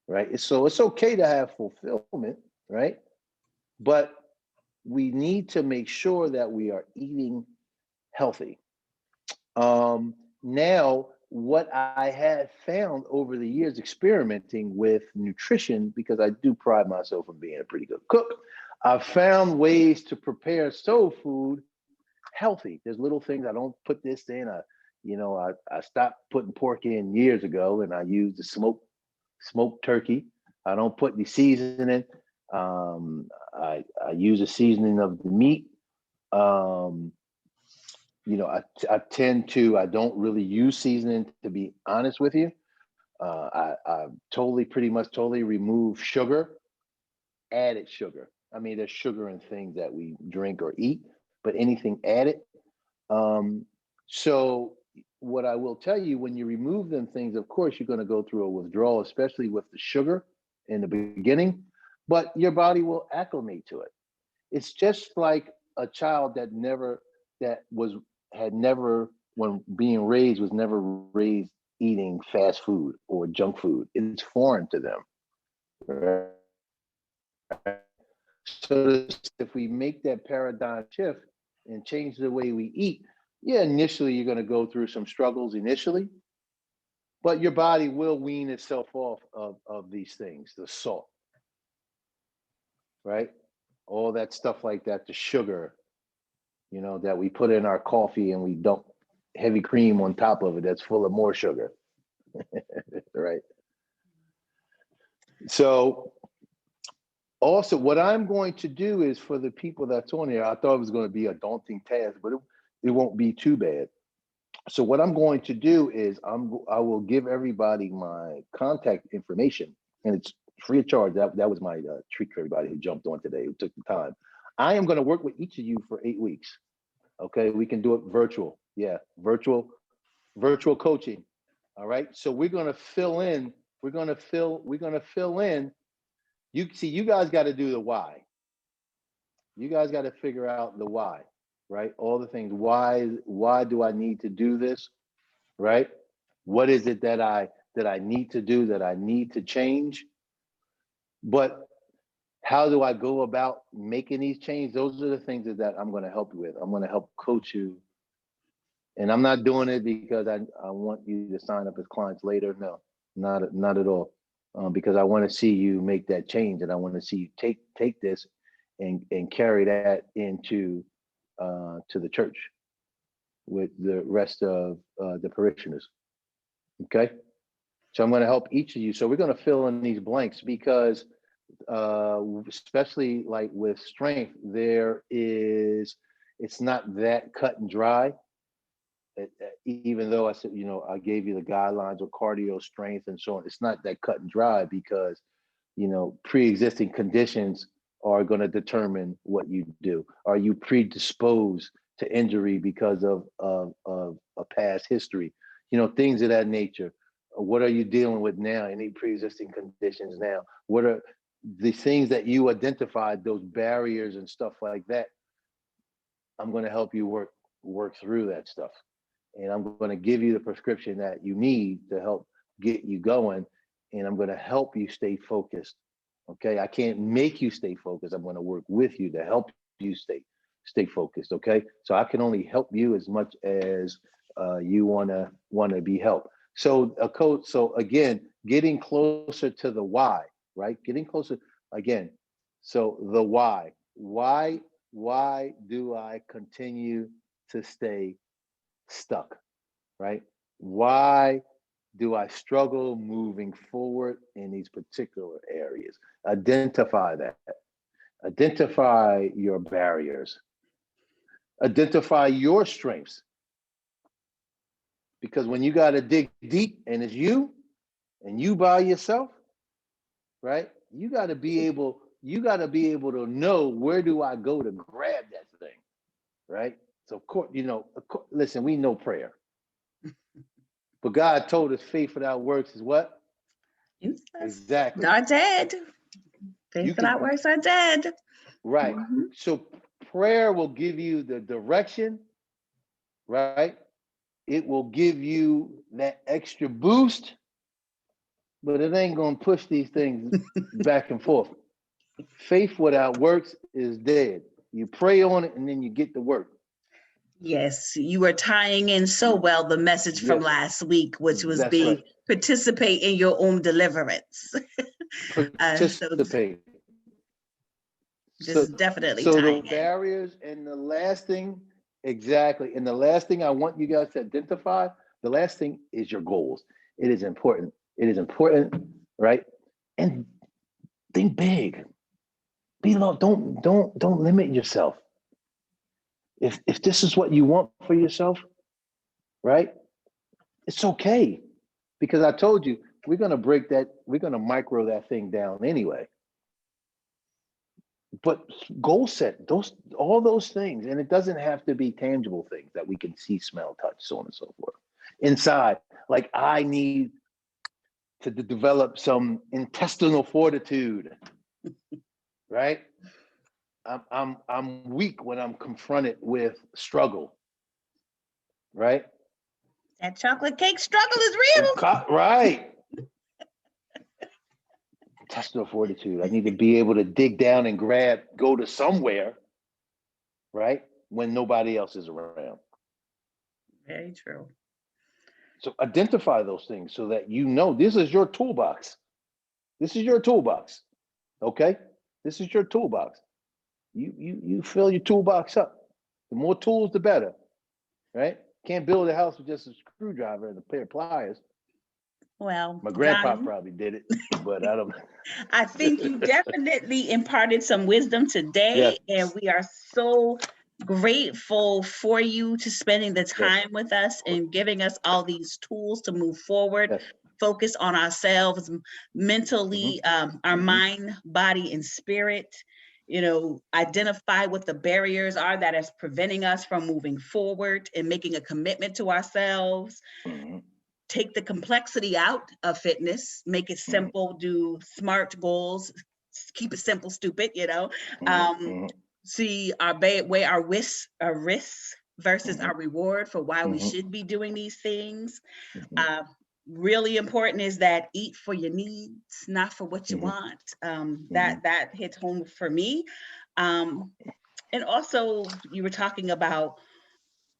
right? So it's okay to have fulfillment, right? But we need to make sure that we are eating healthy. Now, what I have found over the years experimenting with nutrition, because I do pride myself on being a pretty good cook, I've found ways to prepare soul food healthy. There's little things I don't put this in. I stopped putting pork in years ago, and I use the smoked turkey. I don't put any seasoning. I use a seasoning of the meat. I tend to, I don't really use seasoning, to be honest with you. I pretty much totally remove sugar, added sugar. I mean, there's sugar in things that we drink or eat, but anything added. So what I will tell you, when you remove them things, of course, you're going to go through a withdrawal, especially with the sugar in the beginning, but your body will acclimate to it. It's just like a child when being raised, was never raised eating fast food or junk food. It's foreign to them. Right? So if we make that paradigm shift and change the way we eat, yeah, initially you're going to go through some struggles initially, but your body will wean itself off of these things, the salt, right? All that stuff like that, the sugar, that we put in our coffee, and we dump heavy cream on top of it that's full of more sugar, right? So also, what I'm going to do is, for the people that's on here, I thought it was going to be a daunting task, but it won't be too bad. So what I'm going to do is I will give everybody my contact information, and it's free of charge. That was my treat for everybody who jumped on today, who took the time. I am going to work with each of you for 8 weeks. Okay, we can do it virtual. Yeah, virtual coaching. All right. So we're going to fill in. We're going to fill in. You guys got to do the why. You guys got to figure out the why, right? All the things. Why do I need to do this? Right? What is it that I need to do, that I need to change? But how do I go about making these changes? Those are the things that I'm going to help you with. I'm going to help coach you. And I'm not doing it because I want you to sign up as clients later. No, not at all. Because I want to see you make that change, and I want to see you take this and carry that into to the church with the rest of the parishioners. Okay, so I'm going to help each of you. So we're going to fill in these blanks, because especially like with strength, it's not that cut and dry. Even though I said, I gave you the guidelines of cardio, strength, and so on, it's not that cut and dry, because, pre-existing conditions are going to determine what you do. Are you predisposed to injury because of a past history? Things of that nature. What are you dealing with now? Any pre-existing conditions now? What are the things that you identified, those barriers and stuff like that? I'm going to help you work through that stuff. And I'm going to give you the prescription that you need to help get you going. And I'm going to help you stay focused. Okay. I can't make you stay focused. I'm going to work with you to help you stay focused. Okay. So I can only help you as much as you want to be helped. So a coach. So again, getting closer to the why, right? Getting closer again. So the why do I continue to stay stuck, right? Why do I struggle moving forward in these particular areas? Identify that. Identify your barriers. Identify your strengths. Because when you got to dig deep and it's you and you by yourself, right? You got to be able to know, where do I go to grab that thing, right? So, of course, listen, we know prayer. But God told us faith without works is what? Useless. Exactly. Are dead. Faith without works are dead. Right. Mm-hmm. So prayer will give you the direction, right? It will give you that extra boost, but it ain't going to push these things back and forth. Faith without works is dead. You pray on it and then you get to work. Yes, you were tying in so well the message from last week, which was participate in your own deliverance. Participate. This is definitely so tying the barriers, and the last thing Exactly. And the last thing I want you guys to identify, the last thing is your goals. It is important. It is important, right? And think big. Be low. Don't limit yourself. If this is what you want for yourself, right? It's okay. Because I told you, we're gonna micro that thing down anyway. But goal set, all those things, and it doesn't have to be tangible things that we can see, smell, touch, so on and so forth. Inside, like I need to develop some intestinal fortitude, right? I'm weak when I'm confronted with struggle, right? That chocolate cake struggle is real. Right. Intestinal fortitude. I need to be able to dig down and go to somewhere, right? When nobody else is around. Very true. So identify those things so that you know this is your toolbox. This is your toolbox. Okay? This is your toolbox. You fill your toolbox up. The more tools, the better. Right? Can't build a house with just a screwdriver and a pair of pliers. Well, My grandpa Donnie, probably did it, but I don't. I think you definitely imparted some wisdom today, Yes. and we are so grateful for you to spending the Yes. time with us and giving us all these tools to move forward, Yes. focus on ourselves mentally, our Mhm. mind, body, and spirit. You know, identify what the barriers are that is preventing us from moving forward and making a commitment to ourselves. Mhm. Take the complexity out of fitness, make it simple, do SMART goals, keep it simple, stupid, you know. Mhm. See weigh our risks versus our reward for why we Mhm. should be doing these things. Mhm. Really important is that eat for your needs, not for what you want. That hits home for me. And also, you were talking about,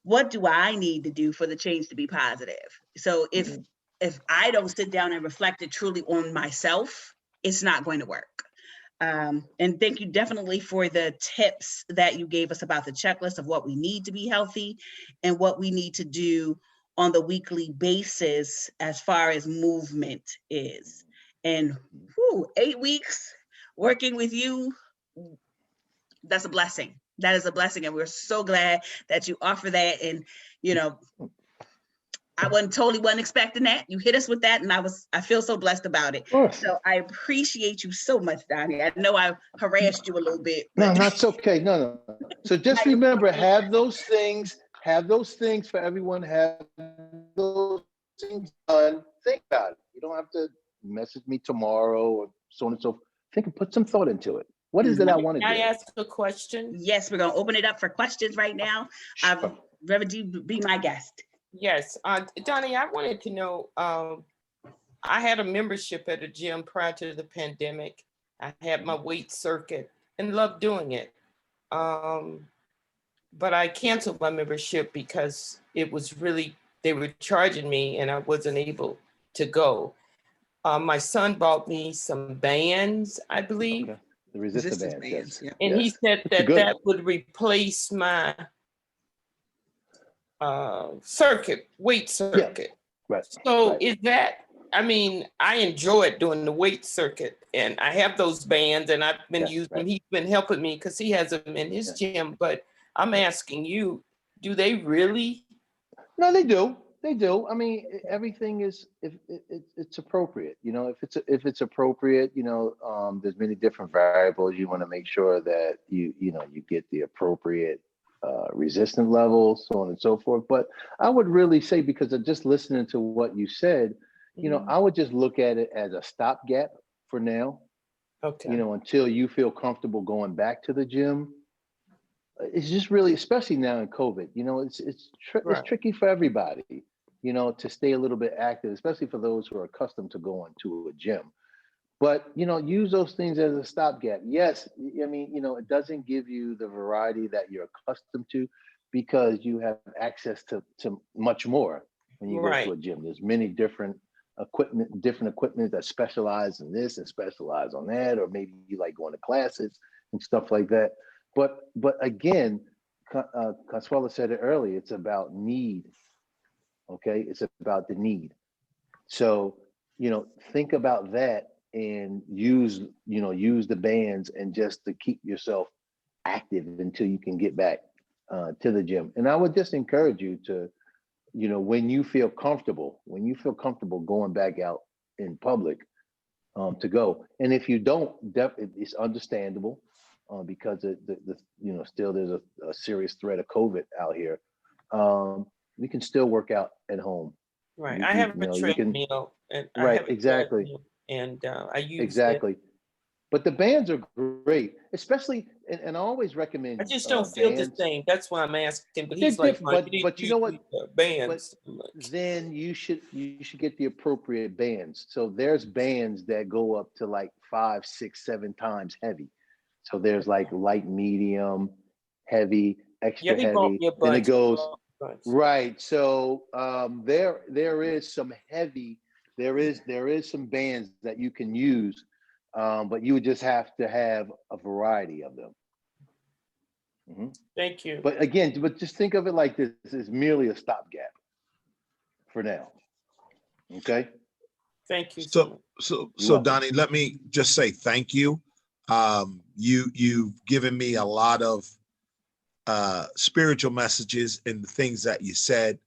what do I need to do for the change to be positive? So if I don't sit down and reflect it truly on myself, it's not going to work. And thank you definitely for the tips that you gave us about the checklist of what we need to be healthy and what we need to do on the weekly basis as far as movement is. And 8 weeks working with you, that's a blessing. That is a blessing. And we're so glad that you offer that. And, you know, I wasn't expecting that. You hit us with that. And I feel so blessed about it. Of course. So I appreciate you so much, Donnie. I know I harassed you a little bit. No, But that's okay. No. So just remember, have those things for everyone, have those things done. Think about it. You don't have to message me tomorrow or so on and so forth. Think and put some thought into it. What is it I want to Can I do? ask a question? Yes, we're going to open it up for questions right now. Sure. Reverend, you be my guest. Yes, Donnie, I wanted to know, I had a membership at a gym prior to the pandemic. I had my weight circuit and loved doing it. But I canceled my membership because they were charging me and I wasn't able to go. My son bought me some bands, I believe. Okay. The resistance bands. Yes. And he said that would replace my weight circuit. Right. So right. is that, I mean, I enjoyed doing the weight circuit and I have those bands and I've been using them. He's been helping me because he has them in his gym, but I'm asking you, do they really? No, they do. They do. I mean, everything is, if it's appropriate, you know, if it's appropriate, you know, there's many different variables. You want to make sure that you get the appropriate resistance levels, so on and so forth. But I would really say, because of just listening to what you said, you know, I would just look at it as a stopgap for now. Okay. You know, until you feel comfortable going back to the gym. It's just really, especially now in COVID, you know, it's tricky for everybody, you know, to stay a little bit active, especially for those who are accustomed to going to a gym. But, you know, use those things as a stopgap. Yes, I mean, you know, it doesn't give you the variety that you're accustomed to because you have access to much more when you go to a gym. There's many different equipment that specialize in this and specialize on that, or maybe you like going to classes and stuff like that. But again, Consuela said it earlier, it's about need. Okay, it's about the need. So, think about that and use the bands and just to keep yourself active until you can get back to the gym. And I would just encourage you to, when you feel comfortable going back out in public, to go. And if you don't, it's understandable because still there's a serious threat of COVID out here. We can still work out at home. Right. I have a treadmill, and right, exactly. And I use exactly. it. But the bands are great, especially, and I always recommend. I just don't feel the same. That's why I'm asking. But he's like, but you know what? Bands. But then you should get the appropriate bands. So there's bands that go up to like 5, 6, 7 times heavy. So there's like light, medium, heavy, extra heavy. Then it goes right. So there is some heavy. There is some bands that you can use. But you would just have to have a variety of them. Mm-hmm. Thank you. But again, just think of it like this is merely a stopgap for now. Okay. Thank you. So Donnie, let me just say thank you. You've given me a lot of spiritual messages in the things that you said.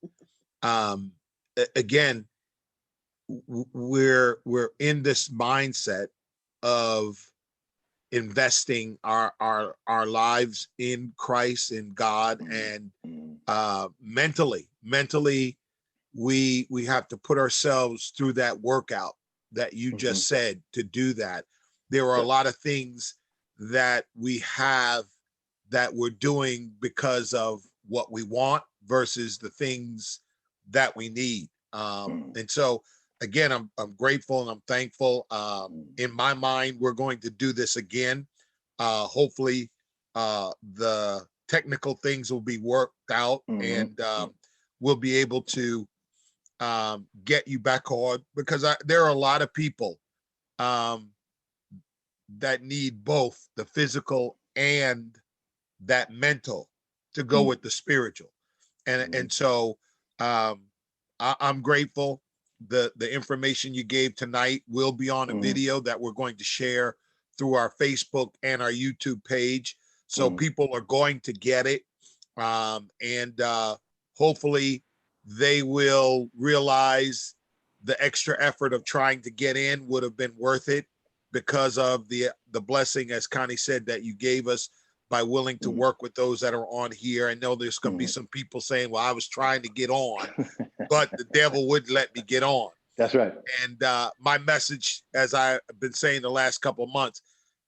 Again, we're in this mindset of investing our lives in Christ, in God, and mentally we have to put ourselves through that workout that you just said. To do that, there are a lot of things that we have that we're doing because of what we want versus the things that we need, and so again, I'm grateful and I'm thankful. In my mind, we're going to do this again. Hopefully, the technical things will be worked out, and we'll be able to get you back on, because there are a lot of people that need both the physical and that mental to go with the spiritual, and so I'm grateful. The information you gave tonight will be on a video that we're going to share through our Facebook and our YouTube page. So people are going to get it. And hopefully they will realize the extra effort of trying to get in would have been worth it because of the blessing, as Connie said, that you gave us by willing to work with those that are on here. I know there's going to be some people saying, well, I was trying to get on, but the devil wouldn't let me get on. That's right. And my message, as I've been saying the last couple of months,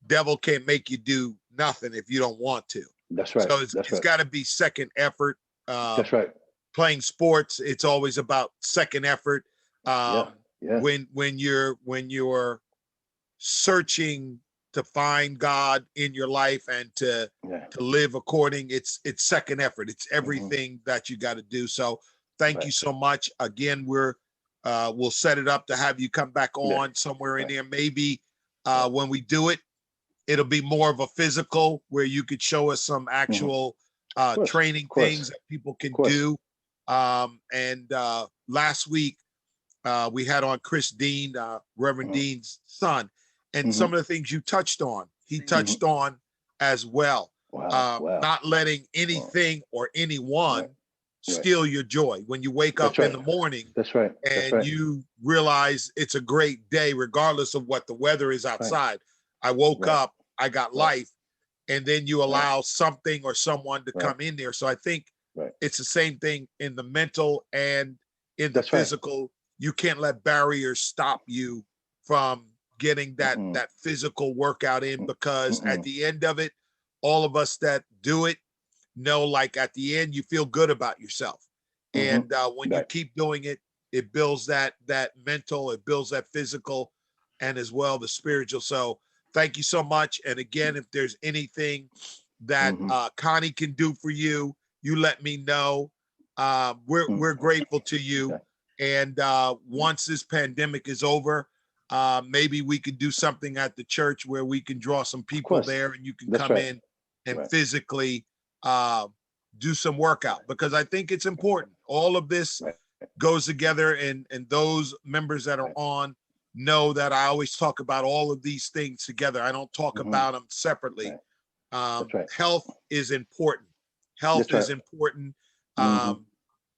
devil can't make you do nothing if you don't want to. That's right. So it's got to be second effort. That's right. Playing sports, it's always about second effort. When you're searching to find God in your life and to live according, it's second effort. It's everything that you got to do. So thank you so much. Again, we'll set it up to have you come back on somewhere in there. Maybe when we do it, it'll be more of a physical where you could show us some actual training things that people can do. And last week we had on Chris Dean, Reverend Dean's son. And some of the things you touched on, he touched on as well. Not letting anything or anyone steal your joy. When you wake up in the morning, and you realize it's a great day, regardless of what the weather is outside. I woke up, I got life, and then you allow something or someone to come in there. So I think it's the same thing in the mental and in the physical. You can't let barriers stop you from getting that physical workout in, because at the end of it, all of us that do it know, like at the end, you feel good about yourself. And when you keep doing it, it builds that mental, it builds that physical, and as well the spiritual. So thank you so much. And again, if there's anything that Connie can do for you, you let me know. We're grateful to you. And once this pandemic is over, maybe we could do something at the church where we can draw some people there, and you can come in and physically do some workout, because I think it's important. All of this Right. goes together, and those members that are Right. on know that I always talk about all of these things together. I don't talk Mhm. about them separately. Right. That's right. Health is important. Health That's is right. important. Mhm.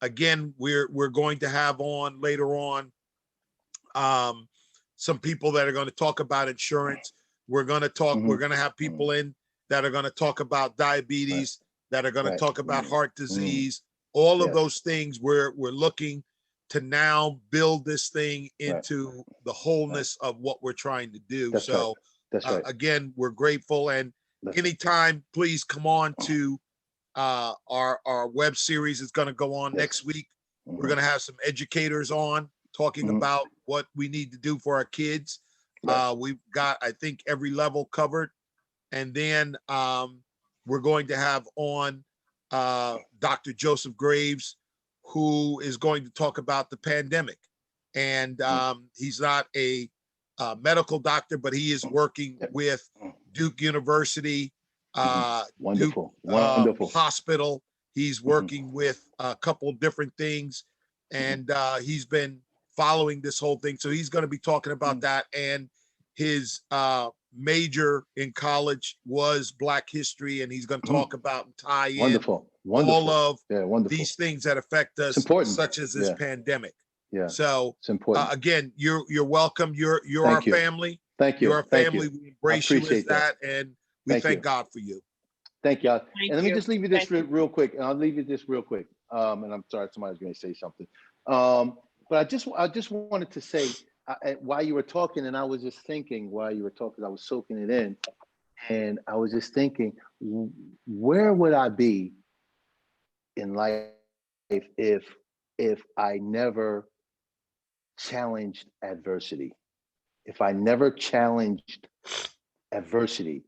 Again, we're going to have on later on some people that are going to talk about insurance. We're going to talk, Mhm. we're going to have people in that are going to talk about diabetes, that are going to Right. talk about heart Mhm. disease, all of Yes. those things. We're looking to now build this thing Right. into the wholeness of what we're trying to do. That's right. So That's right. again, we're grateful, and That's right. anytime, please come on to our web series is going to go on Yes. next week. We're Mhm. going to have some educators on talking Mhm. about what we need to do for our kids. Right. We've got, I think, every level covered. And then we're going to have on Dr. Joseph Graves, who is going to talk about the pandemic. And he's not a medical doctor, but he is working Yep. with Duke University, Duke Wonderful. Wonderful. Hospital. He's working with a couple different things, and he's been following this whole thing. So he's going to be talking about that. And his major in college was Black history, and he's going to talk about and tie in Wonderful. all Wonderful. of Yeah, wonderful. these things that affect It's us, important. such as this Yeah. pandemic. Yeah. So It's important. again, you're welcome. You're our Thank you. family. Thank you. You're our Thank family. you. We I embrace you as appreciate that. that, and we Thank thank you. God for you. Thank y'all. Thank And let me you. just leave you this Thank you. real quick. And I'll leave you this real quick. And I'm sorry, somebody's going to say something. But I just wanted to say, while you were talking, and I was just thinking while you were talking, I was soaking it in, and I was just thinking, where would I be in life if I never challenged adversity? If I never challenged adversity,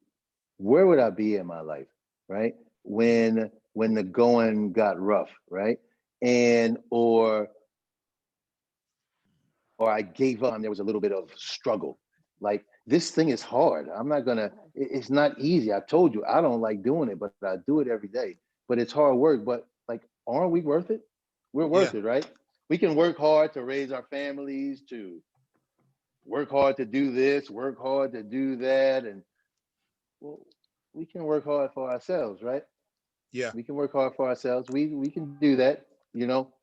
where would I be in my life, right? When the going got rough, right? And or I gave up and there was a little bit of struggle. Like, this thing is hard. I'm not gonna, it's not easy. I told you I don't like doing it, but I do it every day. But it's hard work. But like, aren't we worth it? We're worth it, right? We can work hard to raise our families, to work hard to do this, work hard to do that, and well, we can work hard for ourselves, right? Yeah. We can work hard for ourselves. We can do that, you know.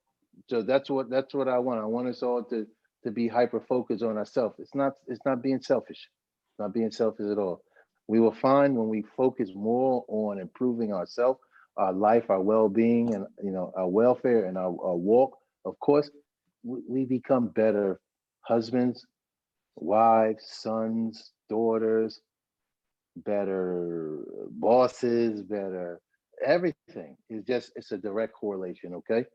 So that's what I want. I want us all to be hyper focused on ourselves. It's not being selfish. It's not being selfish at all. We will find when we focus more on improving ourselves, our life, our well-being, and our welfare and our walk. Of course, we become better husbands, wives, sons, daughters, better bosses, better everything. It's a direct correlation, okay?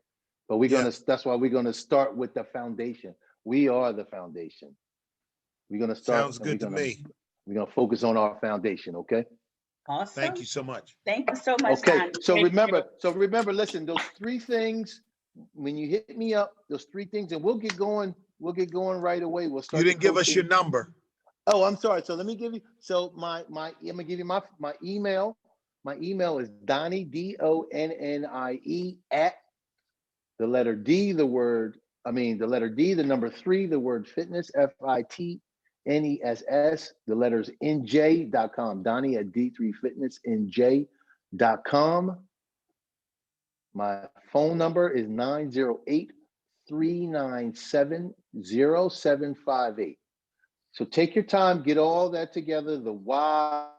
But that's why we're gonna start with the foundation. We are the foundation. We're gonna start. Sounds good to me. We're gonna focus on our foundation, okay? Awesome. Thank you so much. Thank you so much, Okay. Donnie. So Thank remember, listen, those 3 things, when you hit me up, those 3 things, and we'll get going right away. We'll start. You didn't give us your number. Oh, I'm sorry. So let me give you, so I'm gonna give you my email. My email is Donnie, DONNIE, at the letter D, the letter D, the number 3, the word fitness, FITNESS, the letters NJ.com. Donnie at D3FitnessNJ.com. My phone number is 908-397-0758. So take your time, get all that together, the why,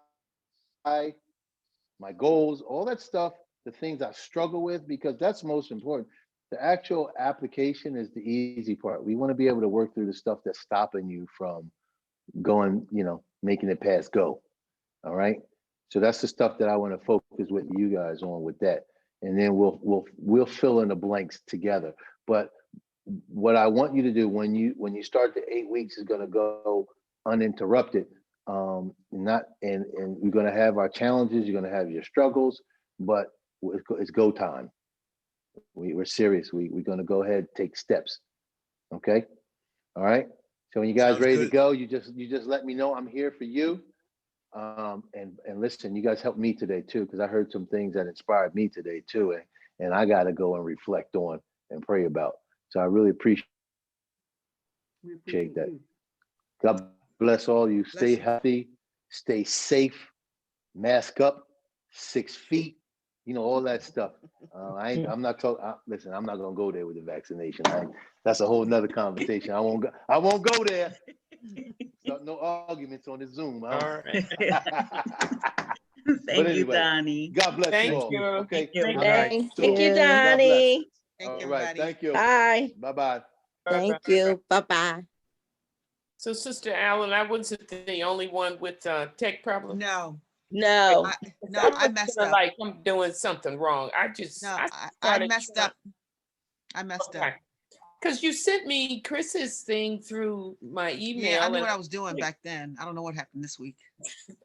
my goals, all that stuff, the things I struggle with, because that's most important. The actual application is the easy part. We want to be able to work through the stuff that's stopping you from going, making it past go. All right. So that's the stuff that I want to focus with you guys on with that. And then we'll fill in the blanks together. But what I want you to do when you start the 8 weeks is going to go uninterrupted. And we're going to have our challenges. You're going to have your struggles, but it's go time. We're serious. We're going to go ahead and take steps. Okay. All right. So when you guys Sounds ready good. to go, you just let me know. I'm here for you. And listen, you guys helped me today too, because I heard some things that inspired me today too, and I got to go and reflect on and pray about. So I really appreciate that. You. God bless all you. Stay you. healthy, stay safe, mask up, 6 feet, all that stuff. I'm not talking. Listen, I'm not gonna go there with the vaccination. That's a whole nother conversation. I won't go there. No arguments on the Zoom. All right. Thank you, Donnie. God bless Thank you all. you. Okay. Thank you. All right. Thank So, you, God bless. Donnie. Thank All you, right. everybody. Thank you. Bye. Bye-bye. Thank Bye-bye. you. Bye-bye. So, Sister Allen, I wasn't the only one with tech problems. No, No. I messed up. Like I'm doing something wrong. I messed up. I messed up. Because you sent me Chris's thing through my email. Yeah, I knew what I was doing back then. I don't know what happened this week.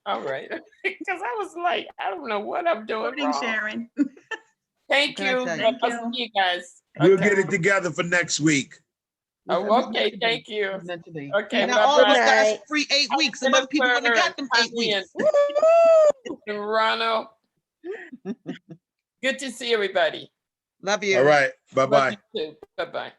All right. Because I was like, I don't know what I'm doing Morning, wrong. Sharon. Thank What can I you. tell you? Thank I'll you. see you guys. We'll Okay. get it together for next week. Oh, okay. Thank you. Meant to be. Okay. Now all of us Bye-bye. got us free 8 weeks. Some other people wouldn't have got them 8 weeks. And Ronal. Good to see everybody. Love you. All right. Love Bye-bye. you too. Bye-bye.